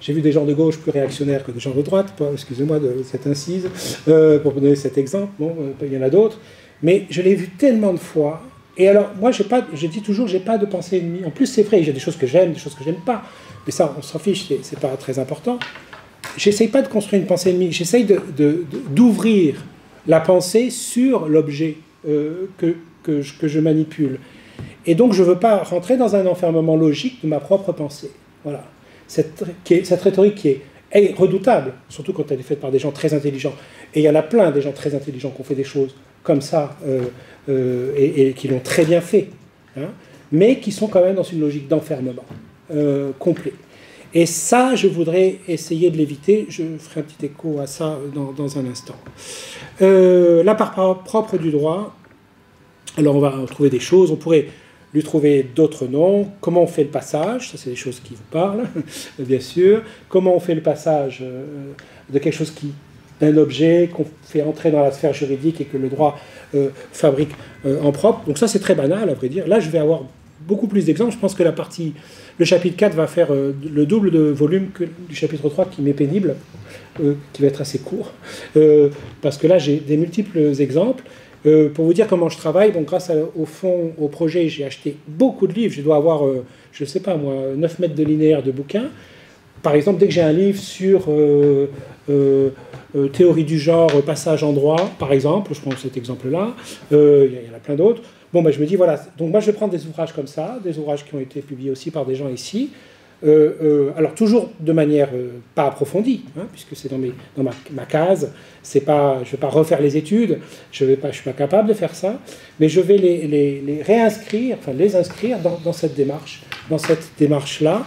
J'ai vu des gens de gauche plus réactionnaires que des gens de droite, excusez-moi de cette incise, pour donner cet exemple, bon, il y en a d'autres, mais je l'ai vu tellement de fois, et alors, moi, je dis toujours, j'ai pas de pensée ennemie. En plus, c'est vrai, j'ai des choses que j'aime, des choses que j'aime pas, mais ça, on s'en fiche, c'est pas très important. J'essaye pas de construire une pensée ennemie, j'essaye d'ouvrir la pensée sur l'objet que je manipule. Et donc, je veux pas rentrer dans un enfermement logique de ma propre pensée. Voilà. Cette rhétorique qui est redoutable, surtout quand elle est faite par des gens très intelligents. Et il y en a plein des gens très intelligents qui ont fait des choses comme ça et qui l'ont très bien fait, hein, mais qui sont quand même dans une logique d'enfermement complet. Et ça, je voudrais essayer de l'éviter. Je ferai un petit écho à ça dans un instant. La part propre du droit, alors on va trouver des choses, on pourrait lui trouver d'autres noms. Comment on fait le passage? Ça, c'est des choses qui vous parlent, bien sûr. Comment on fait le passage de quelque chose d'un objet qu'on fait entrer dans la sphère juridique et que le droit fabrique en propre. Donc ça, c'est très banal, à vrai dire. Là, je vais avoir beaucoup plus d'exemples. Je pense que le chapitre 4 va faire le double de volume que du chapitre 3, qui m'est pénible, qui va être assez court, parce que là, j'ai des multiples exemples. Pour vous dire comment je travaille, donc grâce au projet, j'ai acheté beaucoup de livres. Je dois avoir, je ne sais pas moi, 9 mètres de linéaire de bouquins. Par exemple, dès que j'ai un livre sur théorie du genre, passage en droit, par exemple, je prends cet exemple-là, il y en a plein d'autres. Bon, ben, je me dis, voilà, donc moi je vais prendre des ouvrages comme ça, des ouvrages qui ont été publiés aussi par des gens ici, alors toujours de manière pas approfondie, hein, puisque c'est dans ma case, c'est pas, je ne vais pas refaire les études, je ne suis pas capable de faire ça, mais je vais les réinscrire, enfin les inscrire dans cette démarche-là,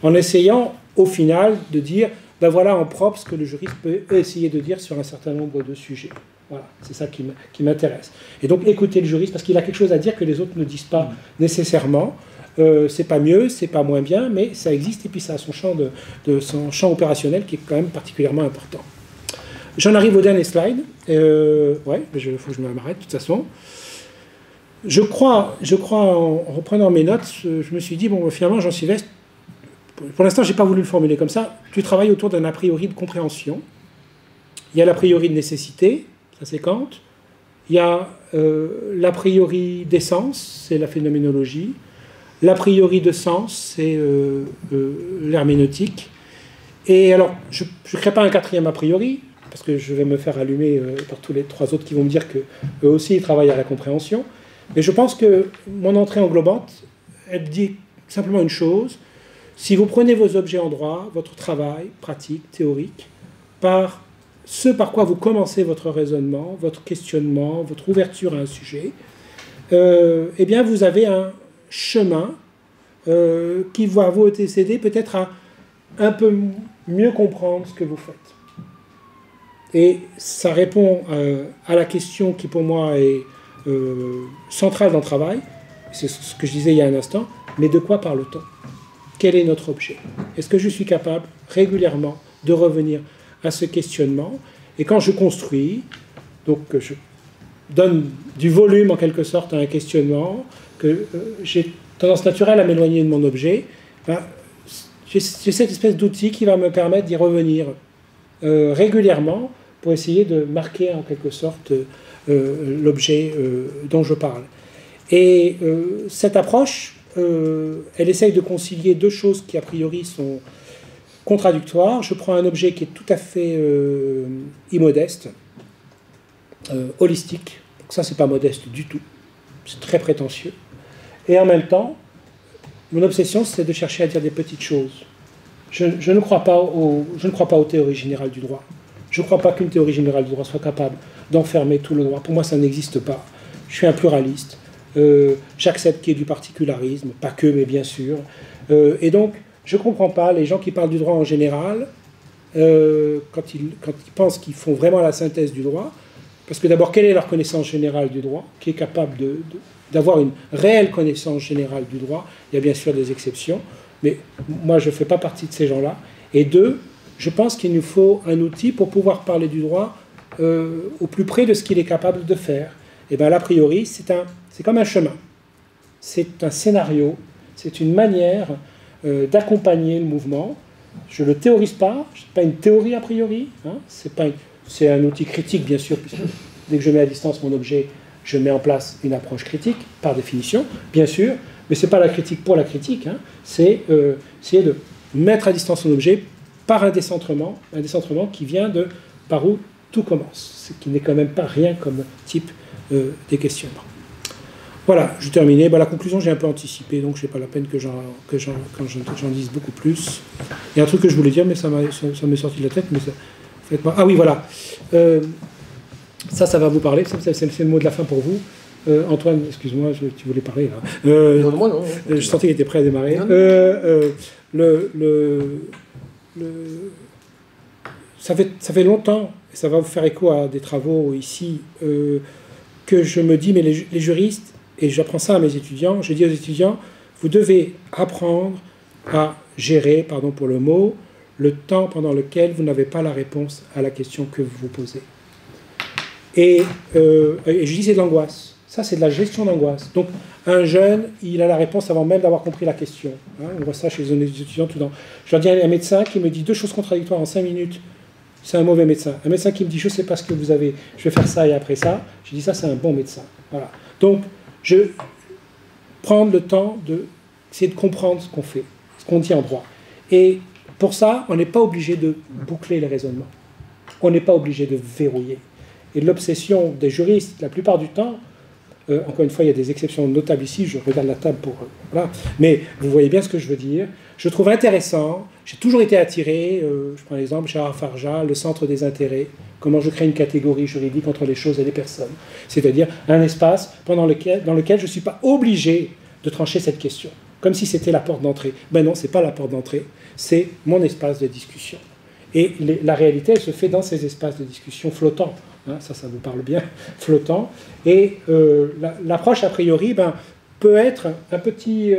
en essayant au final de dire, ben voilà en propre ce que le juriste peut essayer de dire sur un certain nombre de sujets. Voilà, c'est ça qui m'intéresse. Et donc écouter le juriste, parce qu'il a quelque chose à dire que les autres ne disent pas nécessairement. C'est pas mieux, c'est pas moins bien, mais ça existe et puis ça a son champ opérationnel qui est quand même particulièrement important. J'en arrive au dernier slide. Ouais, il faut que je m'arrête de toute façon. Je crois, en reprenant mes notes, je me suis dit, bon, finalement, Jean-Sylvestre, pour l'instant, je n'ai pas voulu le formuler comme ça. Tu travailles autour d'un a priori de compréhension. Il y a l'a priori de nécessité, ça c'est Kant. Il y a l'a priori d'essence, c'est la phénoménologie. L'a priori de sens, c'est l'herméneutique. Et alors, je ne crée pas un quatrième a priori, parce que je vais me faire allumer par tous les trois autres qui vont me dire qu'eux aussi ils travaillent à la compréhension. Mais je pense que mon entrée englobante, elle dit simplement une chose. Si vous prenez vos objets en droit, votre travail pratique, théorique, par ce par quoi vous commencez votre raisonnement, votre questionnement, votre ouverture à un sujet, eh bien vous avez un chemin qui va vous aider peut-être à un peu mieux comprendre ce que vous faites. Et ça répond à la question qui pour moi est centrale dans le travail, c'est ce que je disais il y a un instant, mais de quoi parle-t-on? Quel est notre objet? Est-ce que je suis capable régulièrement de revenir à ce questionnement? Et quand je construis, donc je donne du volume en quelque sorte à un questionnement, que j'ai tendance naturelle à m'éloigner de mon objet, ben, j'ai cette espèce d'outil qui va me permettre d'y revenir régulièrement pour essayer de marquer en quelque sorte l'objet dont je parle. Et cette approche, elle essaye de concilier deux choses qui a priori sont contradictoires. Je prends un objet qui est tout à fait immodeste, holistique. Donc ça, c'est pas modeste du tout. C'est très prétentieux. Et en même temps, mon obsession, c'est de chercher à dire des petites choses. Je ne crois pas aux théories générales du droit. Je ne crois pas qu'une théorie générale du droit soit capable d'enfermer tout le droit. Pour moi, ça n'existe pas. Je suis un pluraliste. J'accepte qu'il y ait du particularisme, pas que, mais bien sûr. Et donc, je ne comprends pas les gens qui parlent du droit en général, quand ils pensent qu'ils font vraiment la synthèse du droit, parce que d'abord, quelle est leur connaissance générale du droit, qui est capable d'avoir une réelle connaissance générale du droit? Il y a bien sûr des exceptions, mais moi, je ne fais pas partie de ces gens-là. Et deux, je pense qu'il nous faut un outil pour pouvoir parler du droit au plus près de ce qu'il est capable de faire. Et bien, l'a priori, c'est comme un chemin. C'est un scénario, c'est une manière d'accompagner le mouvement. je ne le théorise pas, ce n'est pas une théorie a priori, hein, c'est un outil critique bien sûr, puisque dès que je mets à distance mon objet, je mets en place une approche critique, par définition, bien sûr, mais ce n'est pas la critique pour la critique, hein, c'est essayer de mettre à distance son objet par un décentrement qui vient de par où tout commence, ce qui n'est quand même pas rien comme type des questionnements. Voilà, je terminais. La conclusion, j'ai un peu anticipé, donc je n'ai pas la peine que j'en dise beaucoup plus. Il y a un truc que je voulais dire, mais ça m'est sorti de la tête. Mais ça, ah oui, voilà. Ça va vous parler. C'est le mot de la fin pour vous. Antoine, excuse-moi, tu voulais parler là. Non, moi non. Je sentais qu'il était prêt à démarrer. Ça fait longtemps, et ça va vous faire écho à des travaux ici, que je me dis, mais les juristes, et j'apprends ça à mes étudiants, je dis aux étudiants, vous devez apprendre à gérer, pardon pour le mot, le temps pendant lequel vous n'avez pas la réponse à la question que vous vous posez. Et je dis c'est de l'angoisse. Ça, c'est de la gestion d'angoisse. Donc, un jeune, il a la réponse avant même d'avoir compris la question. Hein, on voit ça chez les étudiants tout le temps. Je leur dis un médecin qui me dit 2 choses contradictoires en 5 minutes, c'est un mauvais médecin. Un médecin qui me dit je ne sais pas ce que vous avez, je vais faire ça et après ça, je dis ça, c'est un bon médecin. Voilà. Donc, je prends le temps d'essayer de comprendre ce qu'on fait, ce qu'on dit en droit. Et pour ça, on n'est pas obligé de boucler les raisonnements. On n'est pas obligé de verrouiller. Et l'obsession des juristes, la plupart du temps, encore une fois, il y a des exceptions notables ici, je regarde la table pour... voilà. Mais vous voyez bien ce que je veux dire. Je trouve intéressant, j'ai toujours été attiré, je prends l'exemple, Gérard Farja, le centre des intérêts, comment je crée une catégorie juridique entre les choses et les personnes. C'est-à-dire un espace dans lequel je ne suis pas obligé de trancher cette question, comme si c'était la porte d'entrée. Ben non, ce n'est pas la porte d'entrée, c'est mon espace de discussion. Et la réalité, elle se fait dans ces espaces de discussion flottants. Hein, ça vous parle bien, flottant. Et l'approche a priori peut être un petit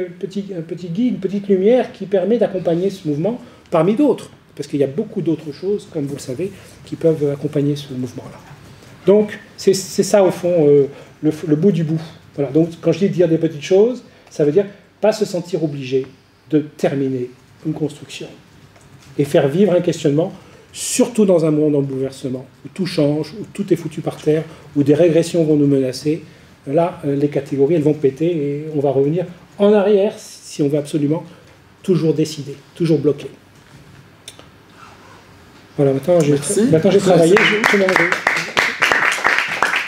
guide, une petite lumière qui permet d'accompagner ce mouvement parmi d'autres. Parce qu'il y a beaucoup d'autres choses, comme vous le savez, qui peuvent accompagner ce mouvement-là. Donc, c'est ça, au fond, le bout du bout. Voilà. Donc, quand je dis dire des petites choses, ça veut dire pas se sentir obligé de terminer une construction et faire vivre un questionnement, surtout dans un monde en bouleversement, où tout change, où tout est foutu par terre, où des régressions vont nous menacer. Là, les catégories, elles vont péter et on va revenir en arrière si on veut absolument toujours décider, toujours bloquer. Voilà, maintenant j'ai travaillé, je m'en vais.